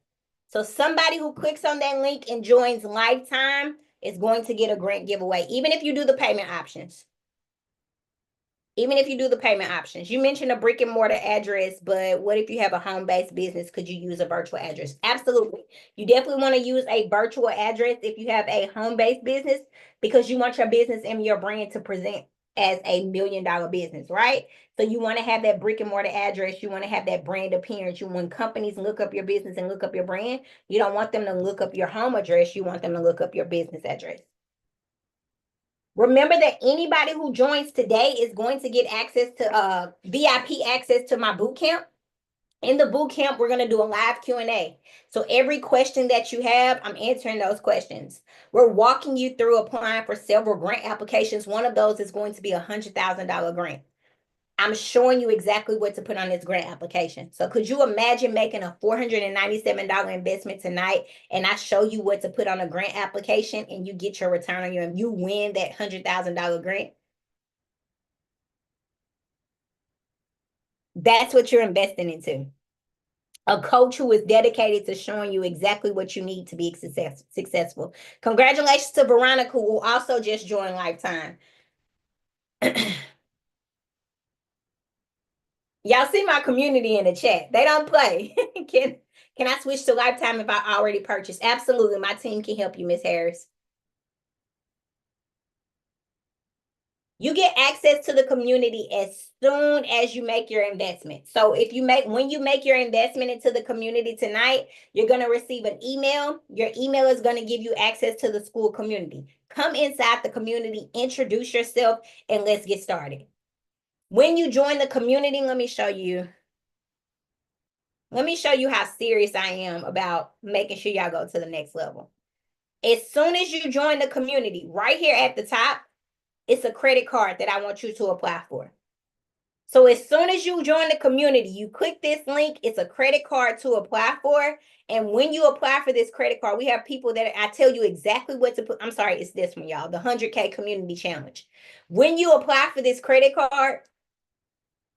So somebody who clicks on that link and joins Lifetime is going to get a grant giveaway, even if you do the payment options. Even if you do the payment options. You mentioned a brick and mortar address, but what if you have a home-based business? Could you use a virtual address? Absolutely. You definitely want to use a virtual address if you have a home-based business, because you want your business and your brand to present as a $1 million business, right? So you want to have that brick and mortar address. You want to have that brand appearance. When companies look up your business and look up your brand, you don't want them to look up your home address. You want them to look up your business address. Remember that anybody who joins today is going to get access to VIP access to my boot camp. In the boot camp, we're going to do a live Q&A. So every question that you have, I'm answering those questions. We're walking you through applying for several grant applications. One of those is going to be a $100,000 grant. I'm showing you exactly what to put on this grant application. So could you imagine making a $497 investment tonight, and I show you what to put on a grant application, and you get your return on and you win that $100,000 grant? That's what you're investing into. A coach who is dedicated to showing you exactly what you need to be successful. Congratulations to Veronica, who also just joined Lifetime. Y'all see my community in the chat. They don't play. Can I switch to Lifetime if I already purchased? Absolutely. My team can help you, Miss Harris. You get access to the community as soon as you make your investment. So when you make your investment into the community tonight, you're going to receive an email. Your email is going to give you access to the school community. Come inside the community, introduce yourself, and let's get started. When you join the community, let me show you how serious I am about making sure y'all go to the next level. As soon as you join the community, right here at the top, it's a credit card that I want you to apply for. So as soon as you join the community, you click this link. It's a credit card to apply for. And when you apply for this credit card, we have people that I tell you exactly what to put. I'm sorry, it's this one, y'all, the 100K Community Challenge. When you apply for this credit card,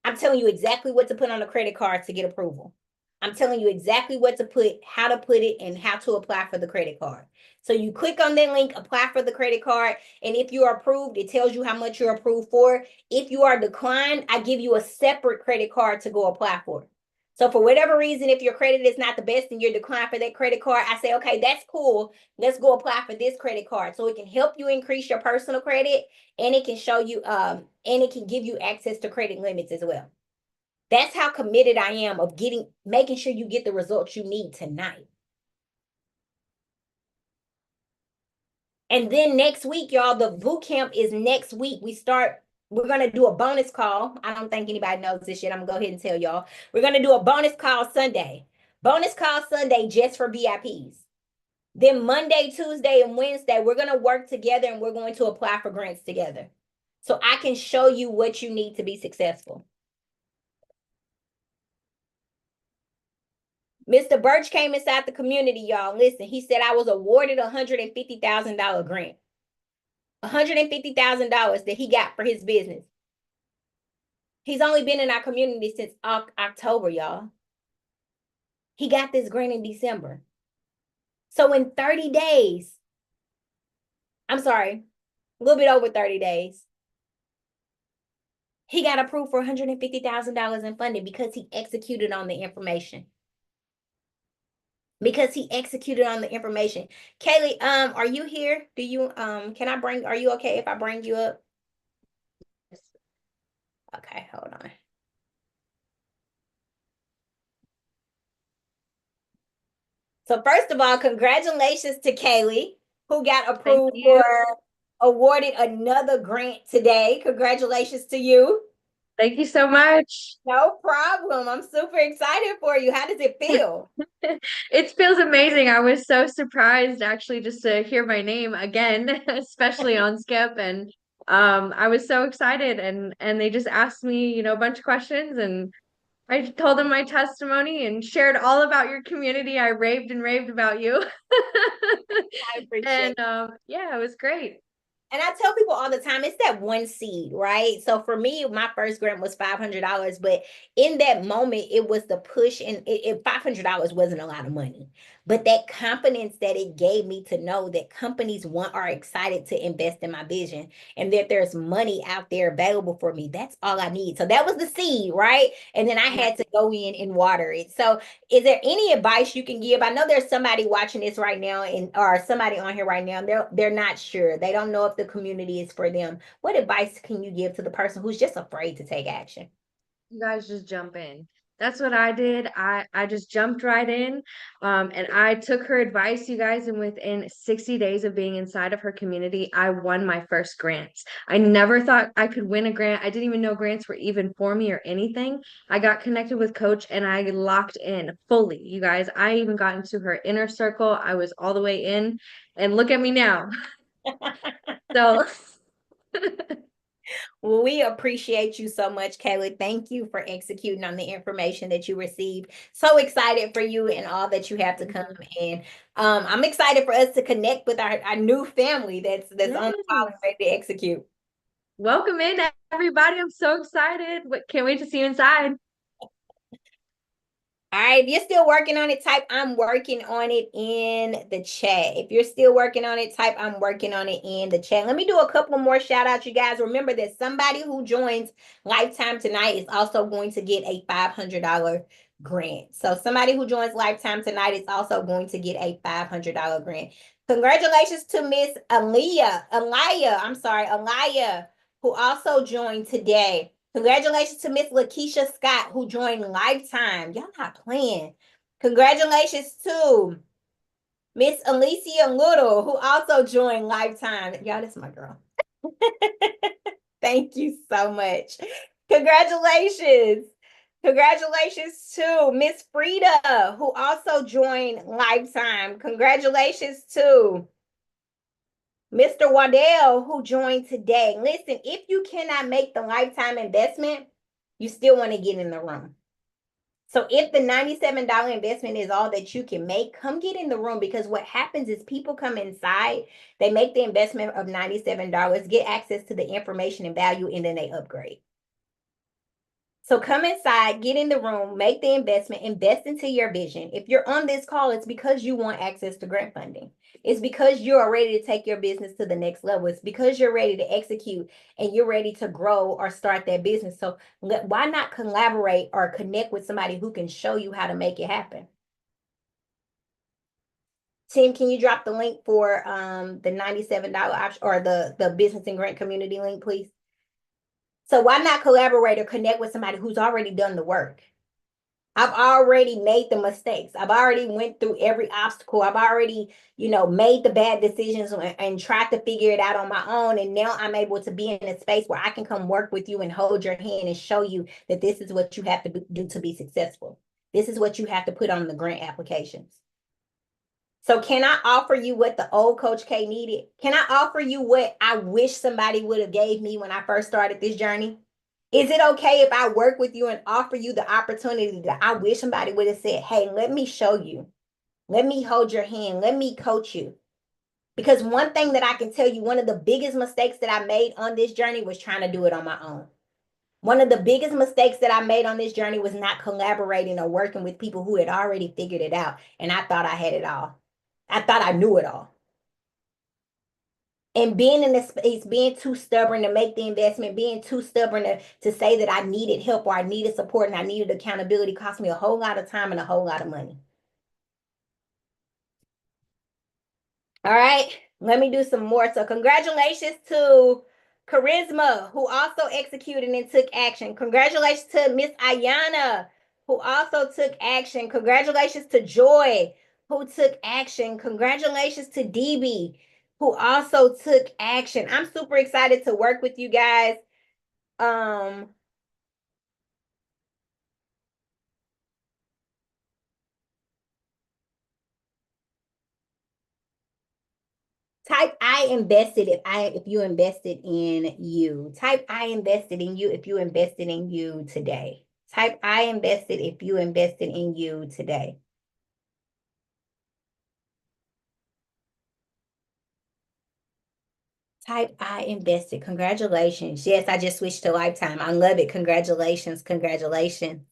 I'm telling you exactly what to put on the credit card to get approval. I'm telling you exactly what to put, how to put it, and how to apply for the credit card. So you click on that link, apply for the credit card, and if you are approved, it tells you how much you're approved for. If you are declined, I give you a separate credit card to go apply for. So for whatever reason, if your credit is not the best and you're declined for that credit card, I say, okay, that's cool. Let's go apply for this credit card. So it can help you increase your personal credit, and it can show you, and it can give you access to credit limits as well. That's how committed I am of making sure you get the results you need tonight. And then next week, y'all, the boot camp is next week. We're going to do a bonus call. I don't think anybody knows this yet. I'm going to go ahead and tell y'all. We're going to do a bonus call Sunday. Bonus call Sunday just for VIPs. Then Monday, Tuesday, and Wednesday, we're going to work together and we're going to apply for grants together. So I can show you what you need to be successful. Mr. Birch came inside the community, y'all. Listen, he said I was awarded a $150,000 grant. $150,000 that he got for his business. He's only been in our community since October, y'all. He got this grant in December. So in 30 days, I'm sorry, a little bit over 30 days, he got approved for $150,000 in funding because he executed on the information. Because he executed on the information. Kaylee, are you here? Are you okay if I bring you up? Okay, hold on. So first of all, congratulations to Kaylee, who got approved awarded another grant today. Congratulations to you.
Thank you so much.
No problem. I'm super excited for you. How does it feel?
It feels amazing. I was so surprised actually just to hear my name again, especially on Skip. And I was so excited and they just asked me, a bunch of questions and I told them my testimony and shared all about your community. I raved and raved about you.
I appreciate
it. Yeah, it was great.
And I tell people all the time, it's that one seed, right? So for me, my first grant was $500, but in that moment, it was the push, and $500 wasn't a lot of money, but that confidence that it gave me to know that companies are excited to invest in my vision and that there's money out there available for me. That's all I need. So that was the seed, right? And then I had to go in and water it. So is there any advice you can give? I know there's somebody watching this right now or somebody on here right now. They're not sure. They don't know if the community is for them. What advice can you give to the person who's just afraid to take action?
You guys just jump in. That's what I did. I just jumped right in. And I took her advice, you guys, and within 60 days of being inside of her community, I won my first grants. I never thought I could win a grant. I didn't even know grants were even for me or anything. I got connected with Coach and I locked in fully, you guys. I even got into her inner circle. I was all the way in, and look at me now. So
Well, we appreciate you so much, Kayla. Thank you for executing on the information that you received. So excited for you and all that you have to come. And I'm excited for us to connect with our new family that's on the call and ready to execute.
Welcome in, everybody. I'm so excited. Can't wait to see you inside.
All right, if you're still working on it, type I'm working on it in the chat. If you're still working on it, type I'm working on it in the chat. Let me do a couple more shout outs, you guys. Remember that somebody who joins Lifetime tonight is also going to get a $500 grant. So somebody who joins Lifetime tonight is also going to get a $500 grant. Congratulations to Miss Aliyah, who also joined today. Congratulations to Miss Lakeisha Scott, who joined Lifetime. Y'all not playing. Congratulations to Miss Alicia Little, who also joined Lifetime. Y'all, this is my girl. Thank you so much. Congratulations. Congratulations to Miss Frida, who also joined Lifetime. Congratulations to Mr. Waddell, who joined today. Listen, if you cannot make the Lifetime investment, you still want to get in the room. So if the $97 investment is all that you can make, come get in the room, because what happens is people come inside, they make the investment of $97, get access to the information and value, and then they upgrade. So come inside, get in the room, make the investment, invest into your vision. If you're on this call, it's because you want access to grant funding. It's because you are ready to take your business to the next level. It's because you're ready to execute and you're ready to grow or start that business. So why not collaborate or connect with somebody who can show you how to make it happen? Tim, can you drop the link for the $97 option, or the business and grant community link, please? So why not collaborate or connect with somebody who's already done the work? I've already made the mistakes. I've already went through every obstacle. I've already, made the bad decisions and tried to figure it out on my own. And now I'm able to be in a space where I can come work with you and hold your hand and show you that this is what you have to do to be successful. This is what you have to put on the grant applications. So can I offer you what the old Coach K needed? Can I offer you what I wish somebody would have gave me when I first started this journey? Is it okay if I work with you and offer you the opportunity that I wish somebody would have said, hey, let me show you. Let me hold your hand. Let me coach you. Because one thing that I can tell you, one of the biggest mistakes that I made on this journey was trying to do it on my own. One of the biggest mistakes that I made on this journey was not collaborating or working with people who had already figured it out. And I thought I had it all. I thought I knew it all. And being in this space, being too stubborn to make the investment, being too stubborn to say that I needed help or I needed support and I needed accountability cost me a whole lot of time and a whole lot of money. All right, let me do some more. So congratulations to Charisma, who also executed and took action. Congratulations to Miss Ayana, who also took action. Congratulations to Joy, who took action. Congratulations to DB, who also took action. I'm super excited to work with you guys. Type I invested if you invested in you. Type I invested in you if you invested in you today. Type I invested if you invested in you today. Type I invested. Congratulations. Yes, I just switched to Lifetime. I love it. Congratulations. Congratulations.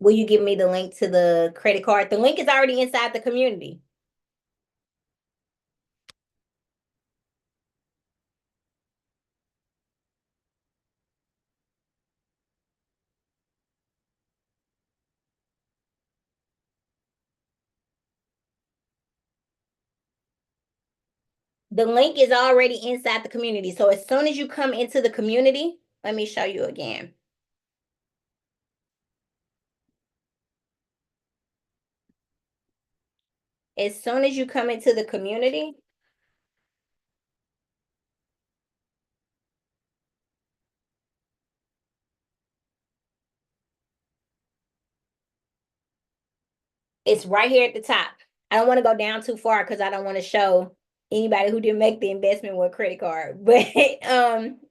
Will you give me the link to the credit card? The link is already inside the community. The link is already inside the community. So as soon as you come into the community, let me show you again. As soon as you come into the community, it's right here at the top. I don't want to go down too far because I don't want to show anybody who didn't make the investment with a credit card. But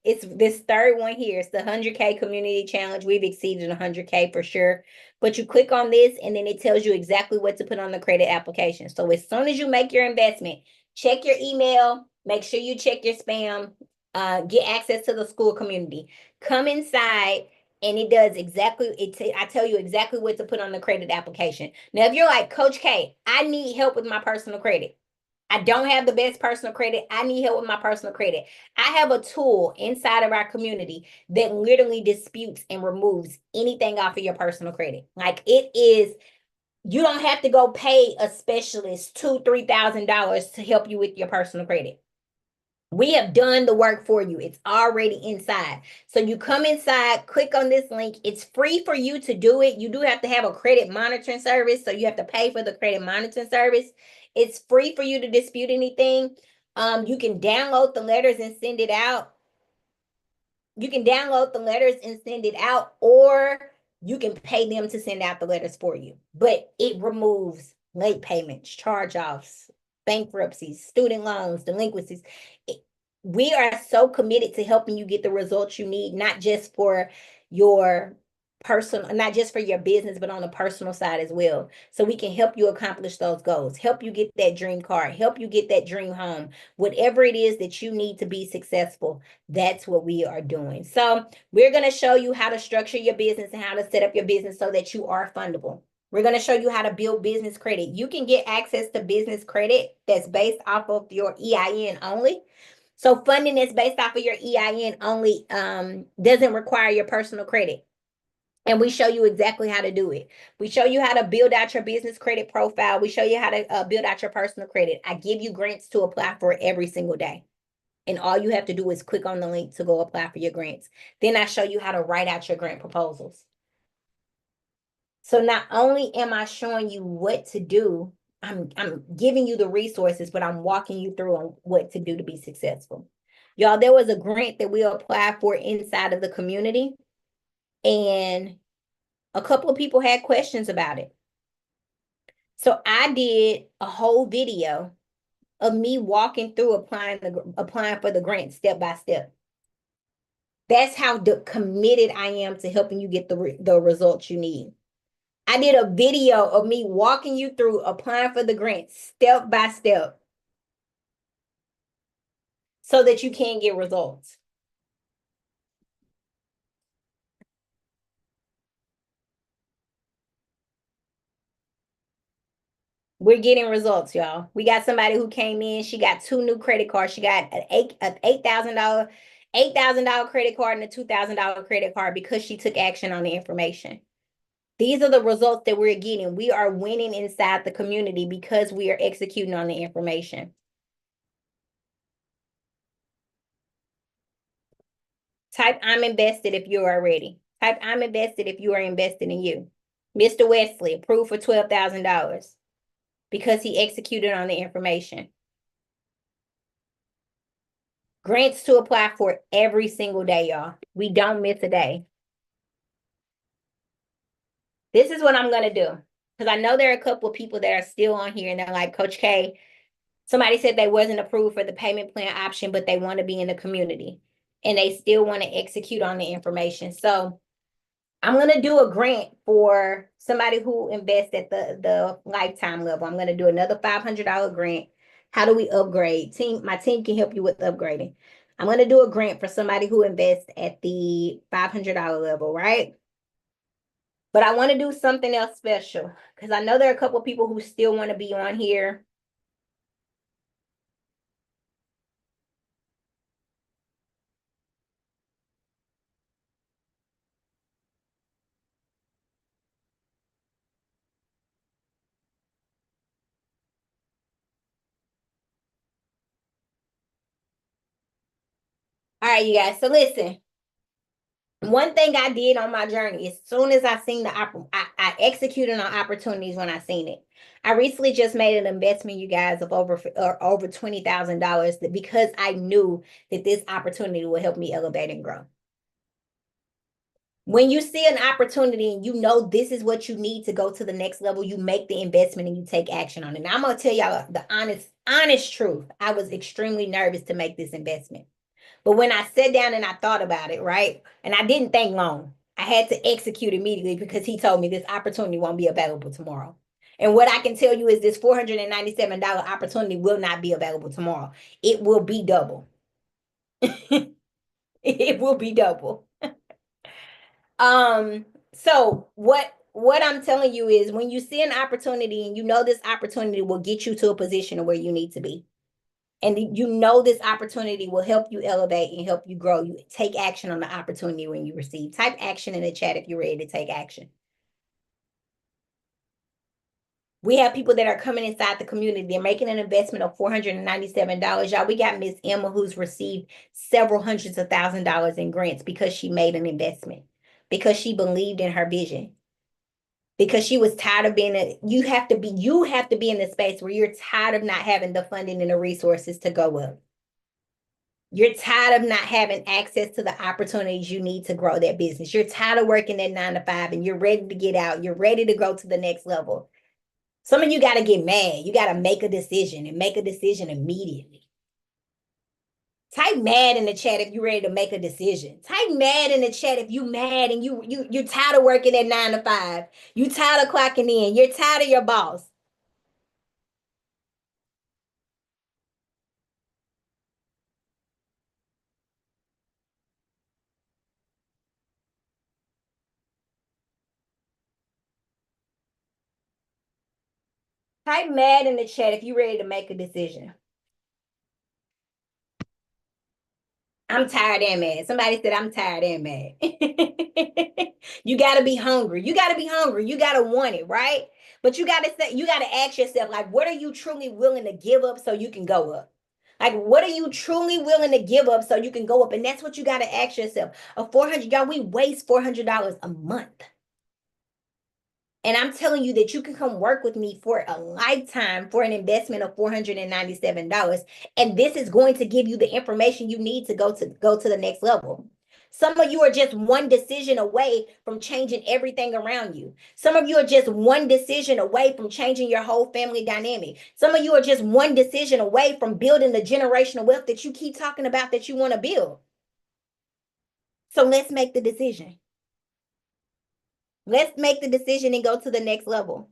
it's this third one here. It's the 100K community challenge. We've exceeded 100K for sure. But you click on this and then it tells you exactly what to put on the credit application. So as soon as you make your investment, check your email, make sure you check your spam, get access to the school community. Come inside And it does exactly I tell you exactly what to put on the credit application. Now, if you're like, Coach K, I need help with my personal credit. I don't have the best personal credit. I need help with my personal credit. I have a tool inside of our community that literally disputes and removes anything off of your personal credit. Like, it is, you don't have to go pay a specialist $2,000-$3,000 to help you with your personal credit. We have done the work for you. It's already inside. So you come inside, click on this link. It's free for you to do it. You do have to have a credit monitoring service, so you have to pay for the credit monitoring service. It's free for you to dispute anything. You can download the letters and send it out. You can download the letters and send it out, or you can pay them to send out the letters for you. But it removes late payments, charge-offs, bankruptcies, student loans, delinquencies. We are so committed to helping you get the results you need, not just for your personal, not just for your business, but on the personal side as well. So we can help you accomplish those goals, help you get that dream car, help you get that dream home, whatever it is that you need to be successful. That's what we are doing. So we're going to show you how to structure your business and how to set up your business so that you are fundable. We're going to show you how to build business credit. You can get access to business credit that's based off of your EIN only. So funding that's based off of your EIN only doesn't require your personal credit. And we show you exactly how to do it. We show you how to build out your business credit profile. We show you how to build out your personal credit. I give you grants to apply for every single day. And all you have to do is click on the link to go apply for your grants. Then I show you how to write out your grant proposals. So not only am I showing you what to do, I'm giving you the resources, but I'm walking you through on what to do to be successful. Y'all, there was a grant that we applied for inside of the community, and a couple of people had questions about it. So I did a whole video of me walking through applying for the grant step by step. That's how committed I am to helping you get the results you need. I did a video of me walking you through applying for the grant step by step so that you can get results. We're getting results, y'all. We got somebody who came in. She got 2 new credit cards. She got an $8,000 credit card and a $2,000 credit card because she took action on the information. These are the results that we're getting. We are winning inside the community because we are executing on the information. Type I'm invested if you are ready. Type I'm invested if you are invested in you. Mr. Wesley, approved for $12,000 because he executed on the information. Grants to apply for every single day, y'all. We don't miss a day. This is what I'm going to do, because I know there are a couple of people that are still on here and they're like, Coach K, somebody said they wasn't approved for the payment plan option, but they want to be in the community and they still want to execute on the information. So I'm going to do a grant for somebody who invests at the lifetime level. I'm going to do another $500 grant. How do we upgrade? My team can help you with upgrading. I'm going to do a grant for somebody who invests at the $500 level, right? But I want to do something else special because I know there are a couple of people who still want to be on here. All right, you guys. So listen, one thing I did on my journey, as soon as I seen I executed on opportunities when I seen it. I recently just made an investment, you guys, of over $20,000 because I knew that this opportunity would help me elevate and grow. When you see an opportunity and you know this is what you need to go to the next level, you make the investment and you take action on it. Now, I'm going to tell y'all the honest truth. I was extremely nervous to make this investment. But when I sat down and I thought about it, right, and I didn't think long, I had to execute immediately because he told me this opportunity won't be available tomorrow. And what I can tell you is this $497 opportunity will not be available tomorrow. It will be double. It will be double. So what I'm telling you is when you see an opportunity and you know this opportunity will get you to a position where you need to be, and you know this opportunity will help you elevate and help you grow, you take action on the opportunity when you receive. Type action in the chat if you're ready to take action. We have people that are coming inside the community. They're making an investment of $497. Y'all, we got Miss Emma who's received several hundreds of $1,000s in grants because she made an investment, because she believed in her vision, because she was tired of being you have to be in the space where you're tired of not having the funding and the resources to go up. You're tired of not having access to the opportunities you need to grow that business. You're tired of working that 9 to 5 and you're ready to get out. You're ready to go to the next level. Some of you got to get mad. You got to make a decision and make a decision immediately. Type mad in the chat if you're ready to make a decision. Type mad in the chat if you mad and you're tired of working at 9 to 5. You tired of clocking in. You're tired of your boss. Type mad in the chat if you're ready to make a decision. I'm tired and mad. Somebody said I'm tired and mad. You got to be hungry. You got to be hungry. You got to want it, right? But you got to ask yourself, like, what are you truly willing to give up so you can go up? Like, what are you truly willing to give up so you can go up? And that's what you got to ask yourself. Y'all, we waste $400 a month. And I'm telling you that you can come work with me for a lifetime for an investment of $497. And this is going to give you the information you need to go to the next level. Some of you are just one decision away from changing everything around you. Some of you are just one decision away from changing your whole family dynamic. Some of you are just one decision away from building the generational wealth that you keep talking about that you want to build. So let's make the decision. Let's make the decision and go to the next level.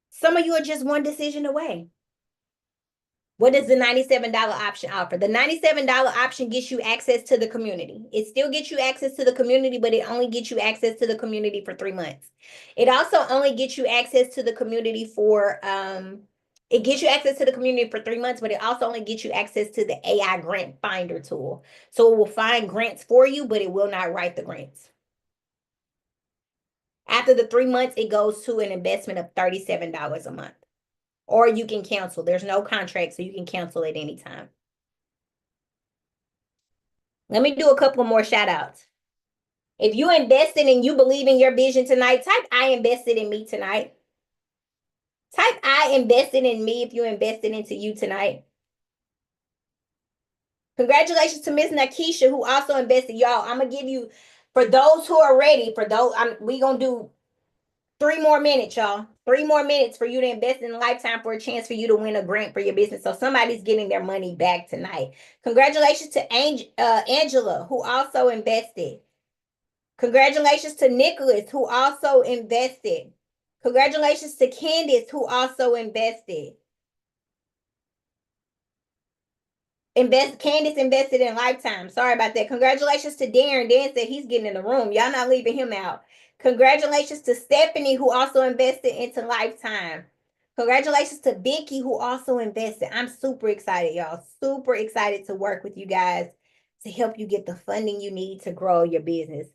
Some of you are just one decision away. What does the $97 option offer? The $97 option gets you access to the community. It still gets you access to the community, but it only gets you access to the community for 3 months. It also only gets you access to the community for it gets you access to the community for 3 months, but it also only gets you access to the AI grant finder tool. So it will find grants for you, but it will not write the grants. After the 3 months, it goes to an investment of $37 a month. Or you can cancel. There's no contract, so you can cancel at any time. Let me do a couple more shout outs. If you invested and you believe in your vision tonight, type I invested in me tonight. Type I invested in me if you invested into you tonight. Congratulations to Miss Nakisha, who also invested. Y'all, I'm going to give you, for those who are ready, we going to do 3 more minutes, y'all. 3 more minutes for you to invest in a lifetime for a chance for you to win a grant for your business. So somebody's getting their money back tonight. Congratulations to Angela, who also invested. Congratulations to Nicholas, who also invested. Congratulations to Candace, who also invested. Candace invested in lifetime. Sorry about that. Congratulations to Darren. Dan said he's getting in the room. Y'all not leaving him out. Congratulations to Stephanie, who also invested into lifetime. Congratulations to Vicky, who also invested. I'm super excited, y'all. Super excited to work with you guys to help you get the funding you need to grow your business.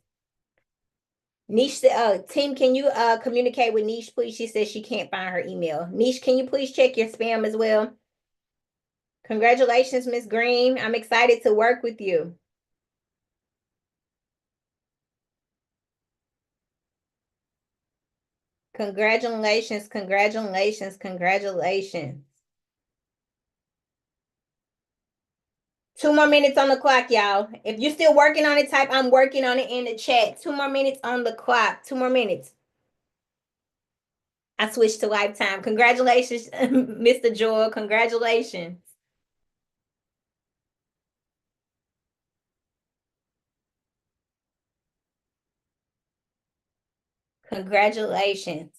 Niche, Tim, can you communicate with Niche, please? She says she can't find her email. Niche, can you please check your spam as well? Congratulations, Miss Green. I'm excited to work with you. Congratulations, congratulations, congratulations. 2 more minutes on the clock, y'all. If you're still working on it, type I'm working on it in the chat. 2 more minutes on the clock. 2 more minutes. I switched to lifetime. Congratulations, Mr. Joel. Congratulations. Congratulations.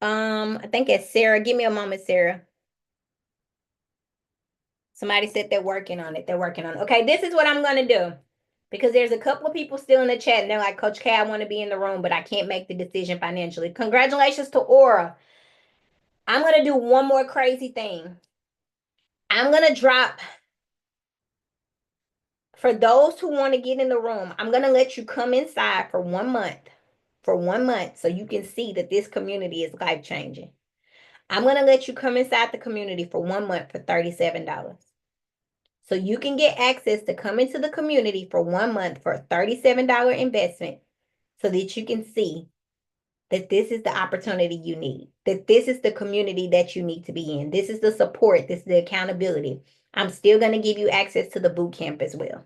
I think it's Sarah. Give me a moment, Sarah. Somebody said they're working on it. They're working on it. Okay, this is what I'm going to do. Because there's a couple of people still in the chat and they're like, Coach K, I want to be in the room, but I can't make the decision financially. Congratulations to Aura. I'm going to do one more crazy thing. I'm going to drop, for those who want to get in the room, I'm going to let you come inside for 1 month. For 1 month, so you can see that this community is life-changing. I'm going to let you come inside the community for 1 month for $37. So you can get access to come into the community for 1 month for a $37 investment so that you can see that this is the opportunity you need, that this is the community that you need to be in. This is the support. This is the accountability. I'm still going to give you access to the boot camp as well.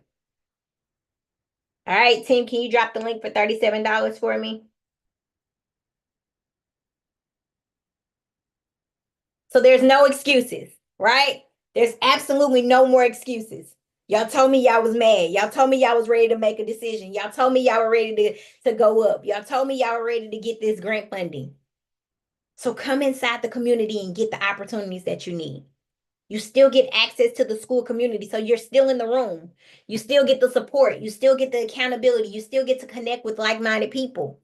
All right, team, can you drop the link for $37 for me? So there's no excuses, right? There's absolutely no more excuses. Y'all told me y'all was mad. Y'all told me y'all was ready to make a decision. Y'all told me y'all were ready to go up. Y'all told me y'all were ready to get this grant funding. So come inside the community and get the opportunities that you need. You still get access to the school community. So you're still in the room. You still get the support. You still get the accountability. You still get to connect with like-minded people.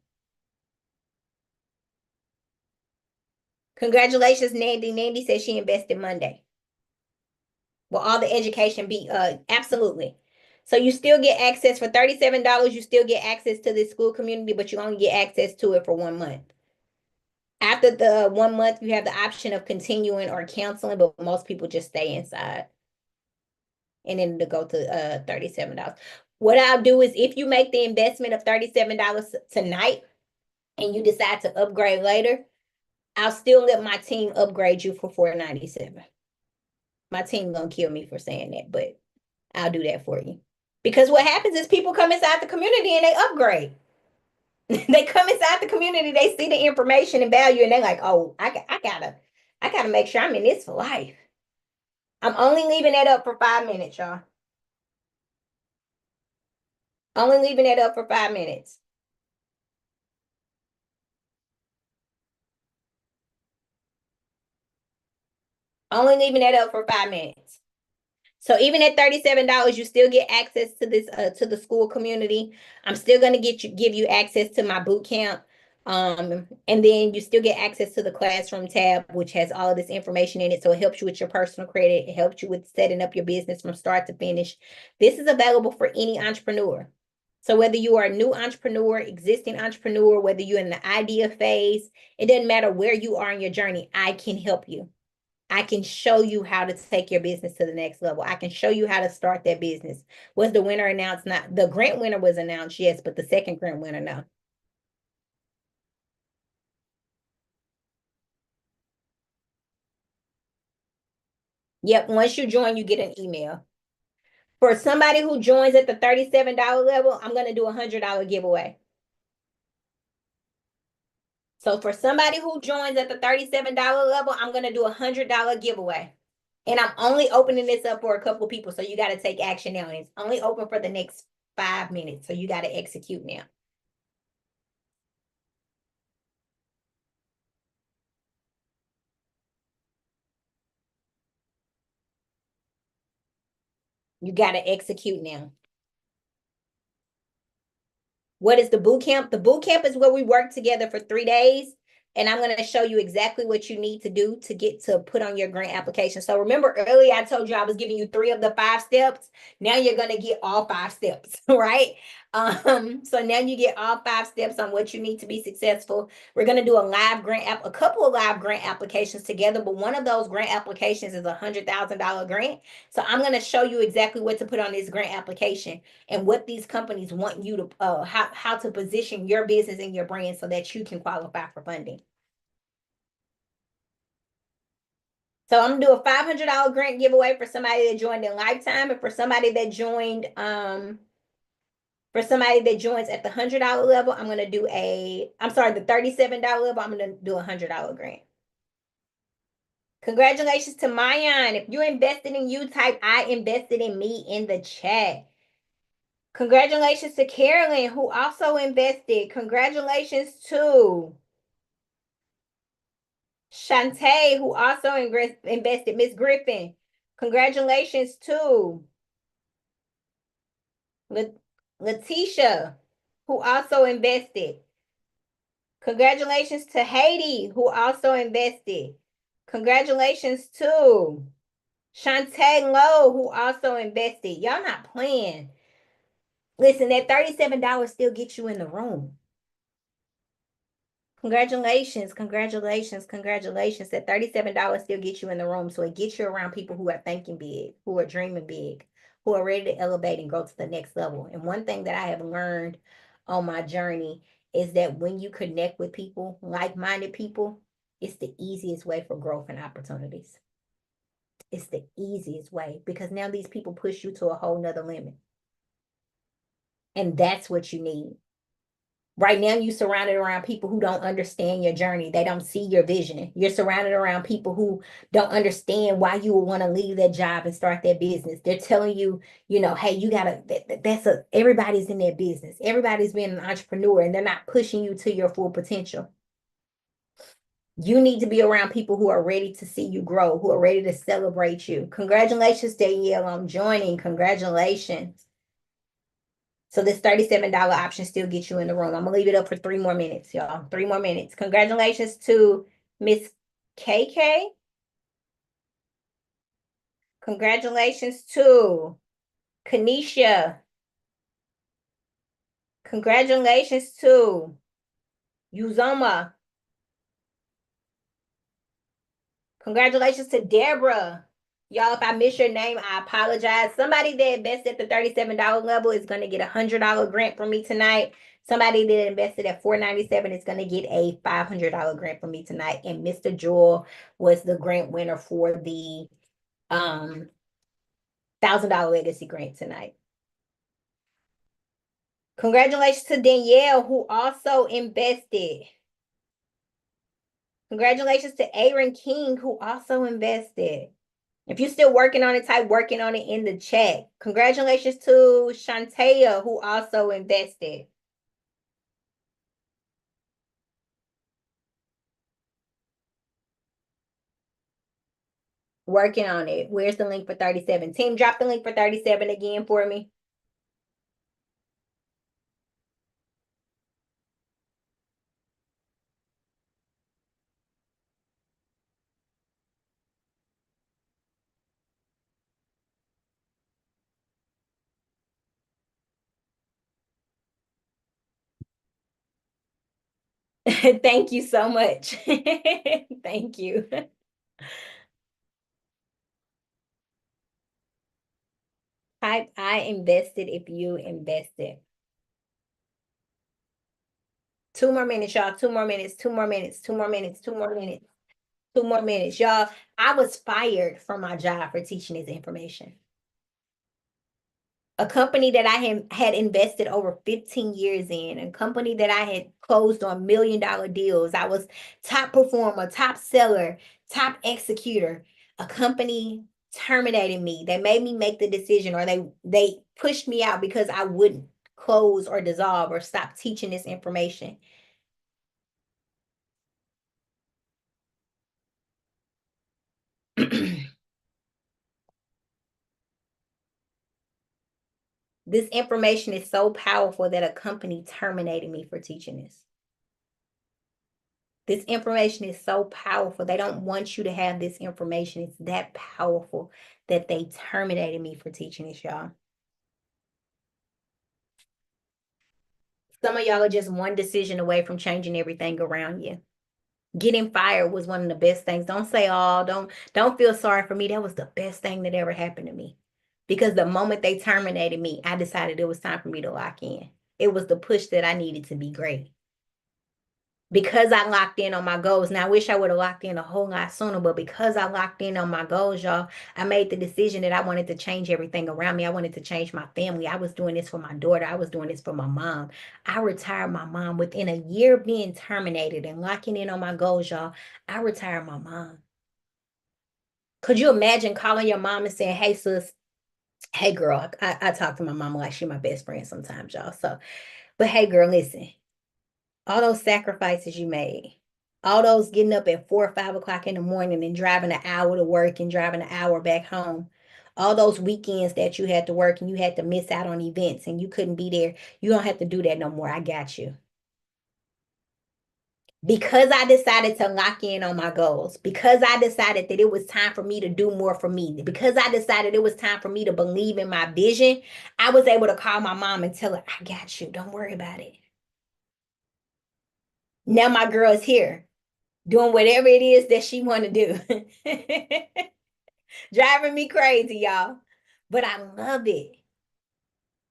Congratulations, Nandy. Nandy says she invested Monday. Well, all the education be absolutely. So you still get access for $37. You still get access to this school community, but you only get access to it for 1 month. After the 1 month, you have the option of continuing or canceling, but most people just stay inside. And then to go to $37. What I'll do is if you make the investment of $37 tonight and you decide to upgrade later, I'll still let my team upgrade you for $497. My team gonna kill me for saying that, but I'll do that for you. Because what happens is people come inside the community and they upgrade. They come inside the community, they see the information and value, and they're like, oh, I gotta make sure I'm in this for life. I'm only leaving that up for 5 minutes, y'all. Only leaving that up for 5 minutes. Only leaving that up for 5 minutes. So even at $37, you still get access to this to the school community. I'm still going to give you access to my boot camp. And then you still get access to the classroom tab, which has all of this information in it. So it helps you with your personal credit. It helps you with setting up your business from start to finish. This is available for any entrepreneur. So whether you are a new entrepreneur, existing entrepreneur, whether you're in the idea phase, it doesn't matter where you are in your journey, I can help you. I can show you how to take your business to the next level. I can show you how to start that business. Was the winner announced? Not the grant winner was announced, yes, but the second grant winner, no. Yep, once you join, you get an email. For somebody who joins at the $37 level, I'm going to do a $100 giveaway. So for somebody who joins at the $37 level, I'm going to do a $100 giveaway. And I'm only opening this up for a couple of people. So you got to take action now. And it's only open for the next 5 minutes. So you got to execute now. You got to execute now. What is the boot camp? The boot camp is where we work together for 3 days. And I'm going to show you exactly what you need to do to get to put on your grant application. So remember earlier, I told you I was giving you 3 of the 5 steps. Now you're going to get all 5 steps, right? So now you get all 5 steps on what you need to be successful. We're going to do a couple of live grant applications together, but one of those grant applications is a $100,000 grant. So I'm going to show you exactly what to put on this grant application and what these companies want you to, how to position your business and your brand so that you can qualify for funding. So I'm gonna do a $500 grant giveaway for somebody that joined in lifetime, and for somebody that joined, for somebody that joins at the $100 level, I'm gonna do the $37 level, I'm gonna do a $100 grant. Congratulations to Mayan. If you invested in you, type I invested in me in the chat. Congratulations to Carolyn, who also invested. Congratulations to Shantae, who also invested. Miss Griffin, Congratulations to Letitia, who also invested. Congratulations to Haiti, who also invested. Congratulations to Shantae Lowe, who also invested. Y'all not playing. Listen, that $37 still gets you in the room. Congratulations, congratulations, congratulations. That $37 still gets you in the room. So it gets you around people who are thinking big, who are dreaming big, who are ready to elevate and go to the next level. And one thing that I have learned on my journey is that when you connect with people, like-minded people, it's the easiest way for growth and opportunities. It's the easiest way because now these people push you to a whole nother limit. And that's what you need. Right now, you're surrounded around people who don't understand your journey. They don't see your vision. You're surrounded around people who don't understand why you would want to leave that job and start that business. They're telling you, hey, you gotta, everybody's in their business. Everybody's being an entrepreneur and they're not pushing you to your full potential. You need to be around people who are ready to see you grow, who are ready to celebrate you. Congratulations, Danielle, on joining. Congratulations. So this $37 option still gets you in the room. I'm going to leave it up for 3 more minutes, y'all. 3 more minutes. Congratulations to Miss KK. Congratulations to Kanisha. Congratulations to Uzoma. Congratulations to Deborah. Y'all, if I miss your name, I apologize. Somebody that invested at the $37 level is going to get a $100 grant from me tonight. Somebody that invested at $497 is going to get a $500 grant from me tonight. And Mr. Joel was the grant winner for the $1,000 legacy grant tonight. Congratulations to Danielle, who also invested. Congratulations to Aaron King, who also invested. If you're still working on it, type working on it in the chat. Congratulations to Shantea, who also invested. Working on it. Where's the link for 37? Team, drop the link for 37 again for me. Thank you so much. Thank you. Type I invested if you invested. 2 more minutes, y'all. 2 more minutes, 2 more minutes, 2 more minutes, 2 more minutes, 2 more minutes. Y'all, I was fired from my job for teaching this information. A company that I had invested over 15 years in, a company that I had closed on $1 million deals. I was top performer, top seller, top executor. A company terminated me. They made me make the decision, or they pushed me out because I wouldn't close or dissolve or stop teaching this information. This information is so powerful that a company terminated me for teaching this. This information is so powerful. They don't want you to have this information. It's that powerful that they terminated me for teaching this, y'all. Some of y'all are just one decision away from changing everything around you. Getting fired was one of the best things. Don't say, oh, don't feel sorry for me. That was the best thing that ever happened to me. Because the moment they terminated me, I decided it was time for me to lock in. It was the push that I needed to be great. Because I locked in on my goals. Now, I wish I would have locked in a whole lot sooner, but because I locked in on my goals, y'all, I made the decision that I wanted to change everything around me. I wanted to change my family. I was doing this for my daughter. I was doing this for my mom. I retired my mom within a year of being terminated and locking in on my goals, y'all. I retired my mom. Could you imagine calling your mom and saying, hey, sis, hey, girl, I talk to my mama like she's my best friend sometimes, y'all. So, but hey, girl, listen, all those sacrifices you made, All those getting up at 4 or 5 o'clock in the morning and driving an hour to work and driving an hour back home. All those weekends that you had to work and you had to miss out on events and you couldn't be there. You don't have to do that no more. I got you. Because I decided to lock in on my goals, because I decided that it was time for me to do more for me, because I decided it was time for me to believe in my vision, I was able to call my mom and tell her, I got you. Don't worry about it. Now my girl is here doing whatever it is that she want to do. Driving me crazy, y'all. But I love it.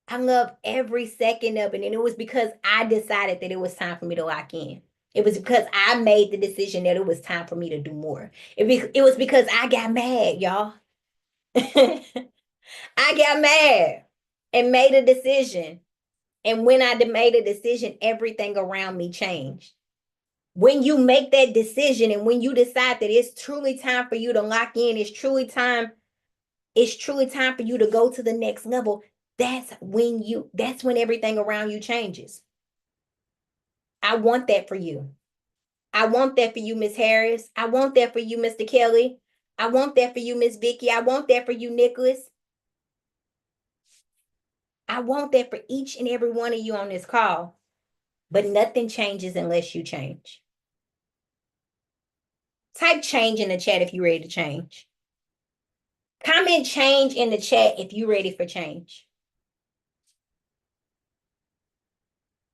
I love every second of it. And it was because I decided that it was time for me to lock in. It was because I made the decision that it was time for me to do more. It was because I got mad, y'all. I got mad and made a decision. And when I made a decision, everything around me changed. When you make that decision and when you decide that it's truly time for you to lock in, it's truly time for you to go to the next level, that's when everything around you changes. I want that for you. I want that for you, Miss Harris. I want that for you, Mr. Kelly. I want that for you, Miss Vicky. I want that for you, Nicholas. I want that for each and every one of you on this call. But nothing changes unless you change. Type change in the chat if you're ready to change. Comment change in the chat if you're ready for change.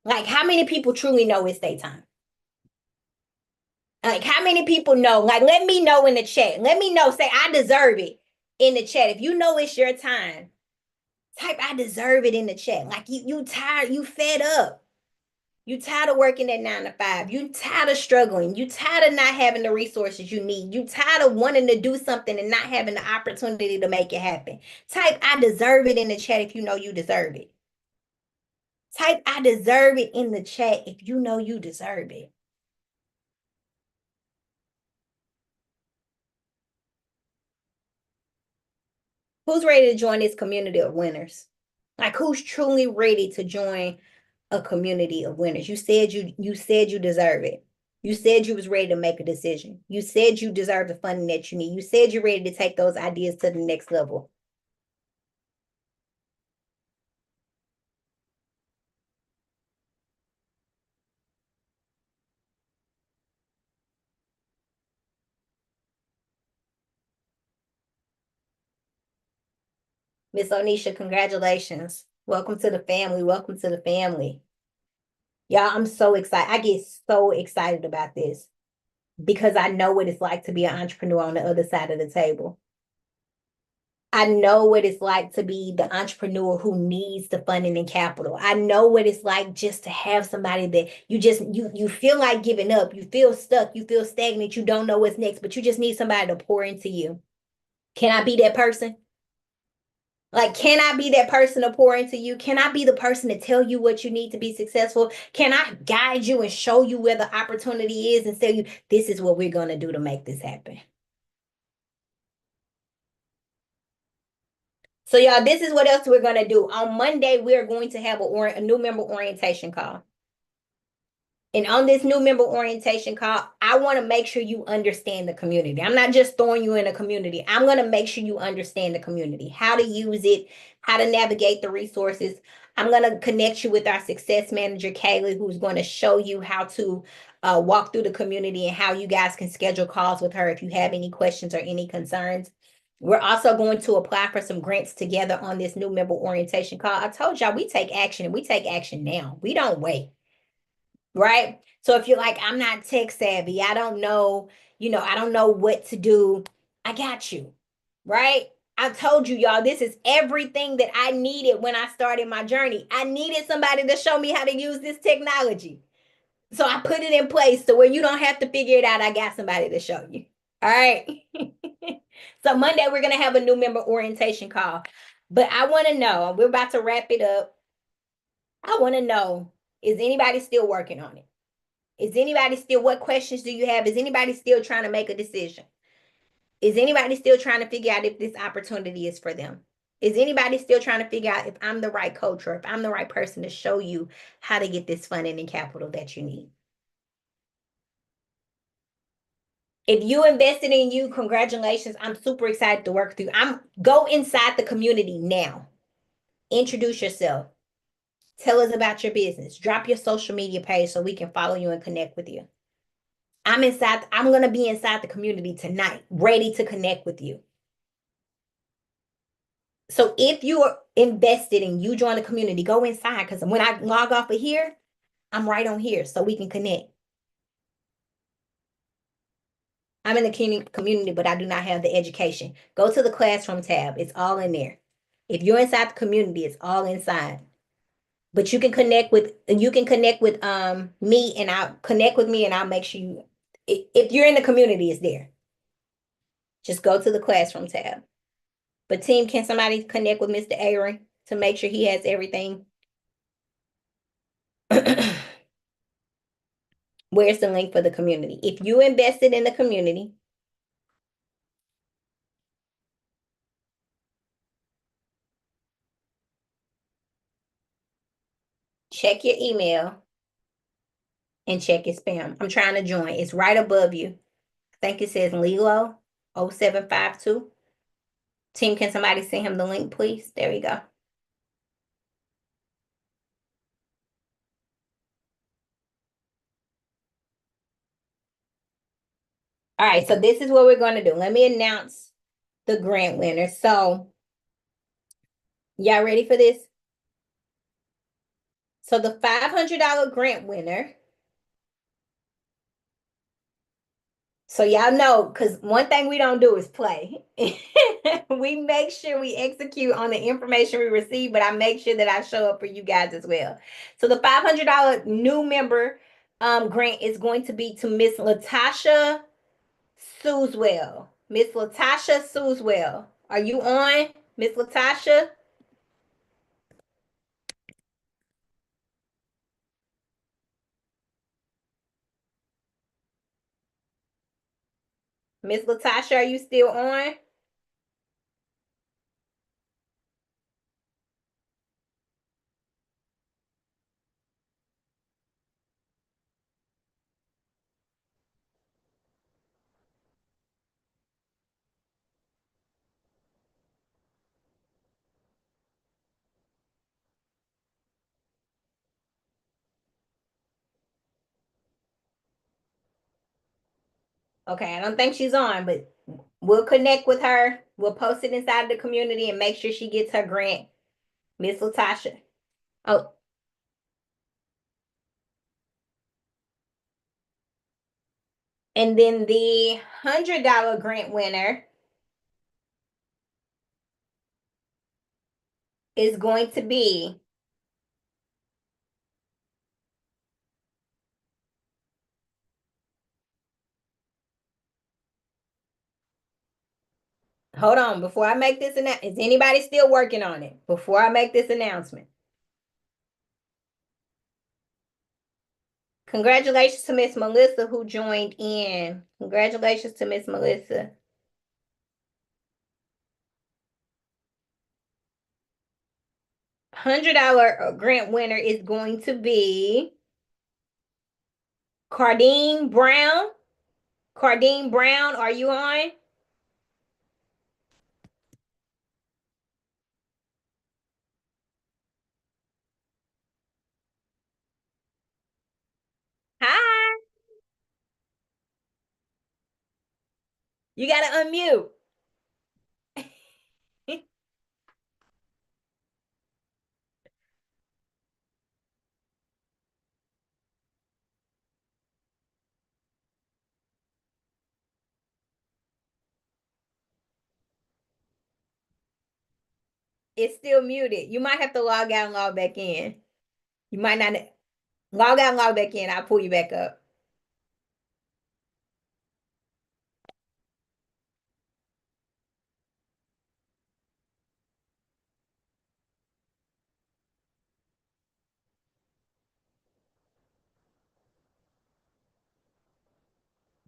Like, how many people truly know it's their time? Like, how many people know? Like, let me know in the chat. Let me know. Say, I deserve it in the chat. If you know it's your time, type I deserve it in the chat. Like, you tired, you fed up. You tired of working at 9 to 5. You tired of struggling. You tired of not having the resources you need. You tired of wanting to do something and not having the opportunity to make it happen. Type I deserve it in the chat if you know you deserve it. Type I deserve it in the chat if you know you deserve it. Who's ready to join this community of winners? Like, who's truly ready to join a community of winners? You said you deserve it. You said you was ready to make a decision. You said you deserve the funding that you need. You said you're ready to take those ideas to the next level. Miss Onisha, congratulations. Welcome to the family. Welcome to the family. Y'all, I'm so excited. I get so excited about this because I know what it's like to be an entrepreneur on the other side of the table. I know what it's like to be the entrepreneur who needs the funding and capital. I know what it's like just to have somebody that you feel like giving up. You feel stuck. You feel stagnant. You don't know what's next, but you just need somebody to pour into you. Can I be that person? Like, can I be that person to pour into you? Can I be the person to tell you what you need to be successful? Can I guide you and show you where the opportunity is and tell you this is what we're going to do to make this happen? So y'all, this is what else we're going to do. On Monday, we're going to have a new member orientation call. And on this new member orientation call, I want to make sure you understand the community. I'm not just throwing you in a community. I'm going to make sure you understand the community, how to use it, how to navigate the resources. I'm going to connect you with our success manager, Kaylee, who's going to show you how to walk through the community and how you guys can schedule calls with her if you have any questions or any concerns. We're also going to apply for some grants together on this new member orientation call. I told y'all we take action and we take action now. We don't wait. Right? So if you're like, I'm not tech savvy, I don't know, I don't know what to do. I got you. Right? I told you, y'all, this is everything that I needed when I started my journey. I needed somebody to show me how to use this technology. So I put it in place so where you don't have to figure it out. I got somebody to show you. All right. So Monday, we're going to have a new member orientation call. But I want to know, we're about to wrap it up. I want to know, is anybody still working on it? What questions do you have? Is anybody still trying to make a decision? Is anybody still trying to figure out if this opportunity is for them? Is anybody still trying to figure out if I'm the right coach or if I'm the right person to show you how to get this funding and capital that you need? If you invested in you, congratulations. I'm super excited to work with you. Go inside the community now. Introduce yourself. Tell us about your business. Drop your social media page so we can follow you and connect with you. I'm going to be inside the community tonight, ready to connect with you. So if you are invested and you join the community, go inside, because when I log off of here, I'm right on here so we can connect. I'm in the community, but I do not have the education. Go to the classroom tab. It's all in there. If you're inside the community, it's all inside. But you can connect with me, and I'll connect with me, and I'll make sure you, if you're in the community, it's there. Just go to the classroom tab. But team, can somebody connect with Mr. Aaron to make sure he has everything? Where's the link for the community? If you invested in the community, check your email and check your spam. I'm trying to join. It's right above you. I think it says Lilo 0752. Team, can somebody send him the link, please? There we go. All right, so this is what we're going to do. Let me announce the grant winner. So, y'all ready for this? So the $500 grant winner. So y'all know, because one thing we don't do is play. We make sure we execute on the information we receive, but I make sure that I show up for you guys as well. So the $500 new member grant is going to be to Miss Latasha Sooswell. Miss Latasha Sooswell. Are you on, Miss Latasha? Miss Latasha, are you still on? Okay, I don't think she's on, but we'll connect with her. We'll post it inside the community and make sure she gets her grant. Miss Latasha. Oh, and then the $100 grant winner is going to be hold on, before I make this announcement, is anybody still working on it? Before I make this announcement. Congratulations to Miss Melissa who joined in. Congratulations to Miss Melissa. $100 grant winner is going to be Cardine Brown. Cardine Brown, are you on? Hi. You gotta unmute. It's still muted. You might have to log out and log back in. You might not log out and log back in. I'll pull you back up.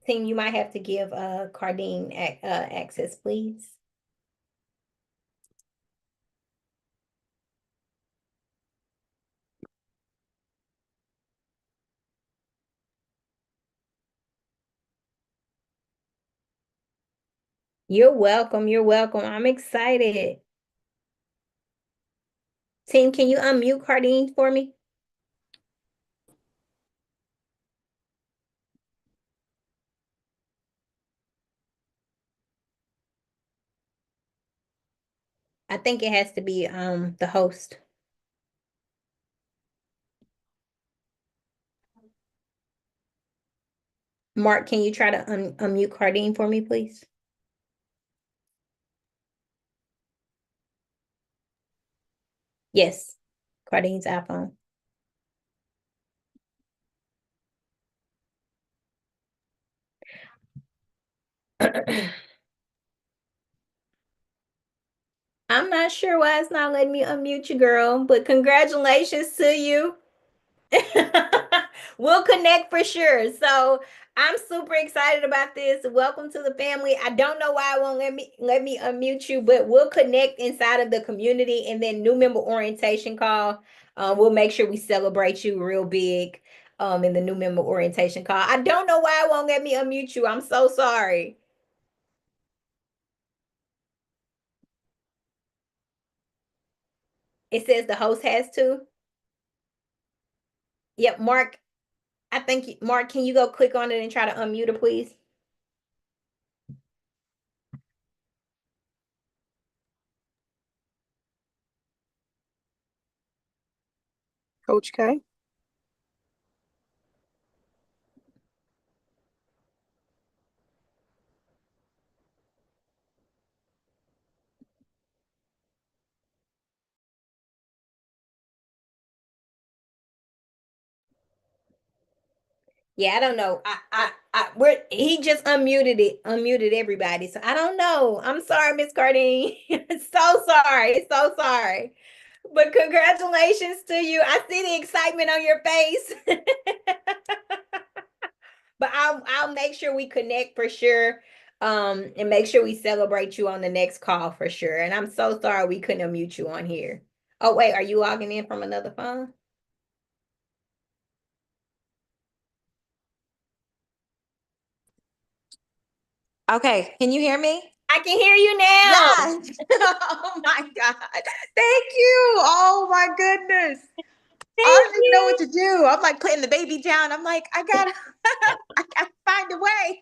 Team, you might have to give Cardine access, please. You're welcome. You're welcome. I'm excited. Team, can you unmute Cardine for me? I think it has to be the host. Mark, can you try to unmute Cardine for me, please? Yes, Cardine's iPhone. I'm not sure why it's not letting me unmute you, girl, but congratulations to you. We'll connect for sure. So I'm super excited about this. Welcome to the family. I don't know why it won't let me unmute you, but we'll connect inside of the community and then new member orientation call. We'll make sure we celebrate you real big in the new member orientation call. I don't know why it won't let me unmute you. I'm so sorry. It says the host has to. Yep, Mark. I think Mark, can you go click on it and try to unmute her, please?
Coach K.
Yeah, I don't know. He just unmuted everybody. So I don't know. I'm sorry, Miss Cardine. So sorry. So sorry. But congratulations to you. I see the excitement on your face. But I'll make sure we connect for sure. And make sure we celebrate you on the next call for sure. And I'm so sorry we couldn't unmute you on here. Oh, wait, are you logging in from another phone?
Okay, can you hear me?
I can hear you now.
Yes. Oh my God. Thank you. Oh my goodness. I
Thank
don't even know
you.
what to do. I'm like putting the baby down. I'm like, I gotta, I gotta find a way.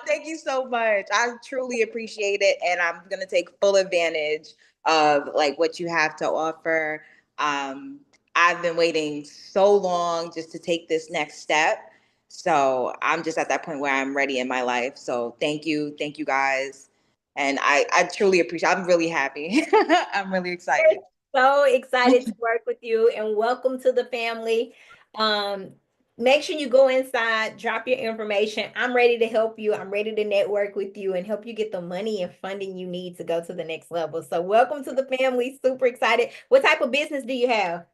Thank you so much. I truly appreciate it, and I'm gonna take full advantage of like what you have to offer. Um, I've been waiting so long just to take this next step. So I'm just at that point where I'm ready in my life. So thank you guys. And I truly appreciate I'm really happy. I'm really excited.
So excited to work with you and welcome to the family. Um, Make sure you go inside, drop your information. I'm ready to help you. I'm ready to network with you and help you get the money and funding you need to go to the next level. So welcome to the family. Super excited. What type of business do you have?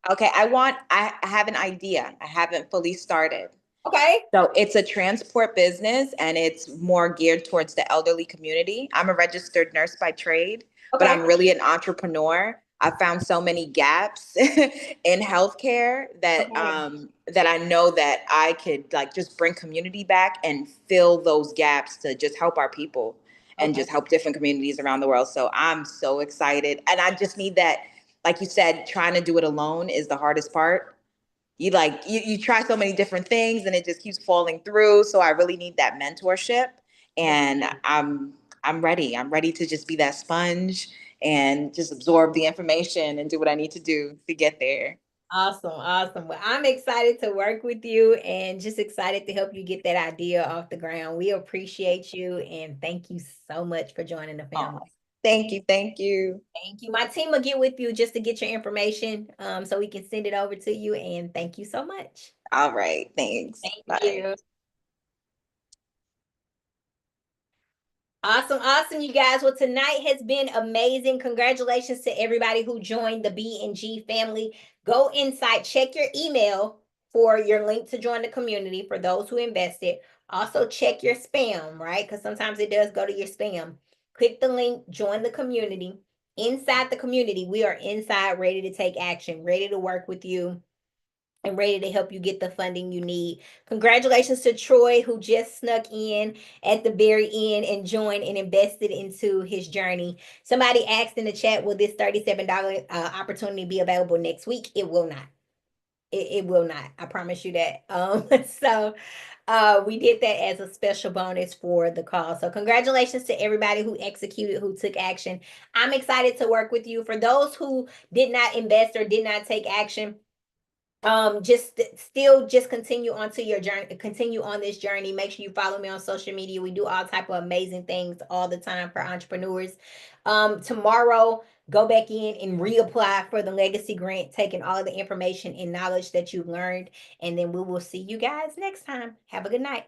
Okay, I have an idea. I haven't fully started.
Okay.
So it's a transport business and it's more geared towards the elderly community. I'm a registered nurse by trade, but
Okay.
I'm really an entrepreneur. I found so many gaps in healthcare that
Okay.
that I know that I could like just bring community back and fill those gaps to just help our people and
Okay.
just help different communities around the world. So I'm so excited. And I just need that, like you said, trying to do it alone is the hardest part. You try so many different things and it just keeps falling through. So I really need that mentorship. And I'm ready. I'm ready to just be that sponge and just absorb the information and do what I need to do to get there.
Awesome, awesome. Well, I'm excited to work with you and just excited to help you get that idea off the ground. We appreciate you and thank you so much for joining the
Oh,
family.
thank you. Thank you.
Thank you. My team will get with you just to get your information so we can send it over to you. And thank you so much.
All right. Thanks.
Thank
Bye.
you. Awesome, awesome, you guys. Well, tonight has been amazing. Congratulations to everybody who joined the B&G family. Go inside, check your email for your link to join the community for those who invested. Also, check your spam, right? Because sometimes it does go to your spam. Click the link, join the community. Inside the community, we are inside ready to take action, ready to work with you and ready to help you get the funding you need. Congratulations to Troy, who just snuck in at the very end and joined and invested into his journey. Somebody asked in the chat, will this $37 opportunity be available next week? It will not. It will not. I promise you that. So we did that as a special bonus for the call. So congratulations to everybody who executed, who took action. I'm excited to work with you. For those who did not invest or did not take action, just still just continue on to your journey, continue on this journey. Make sure you follow me on social media. We do all type of amazing things all the time for entrepreneurs. Tomorrow, go back in and reapply for the legacy grant, taking all of the information and knowledge that you've learned, and then we will see you guys next time. Have a good night.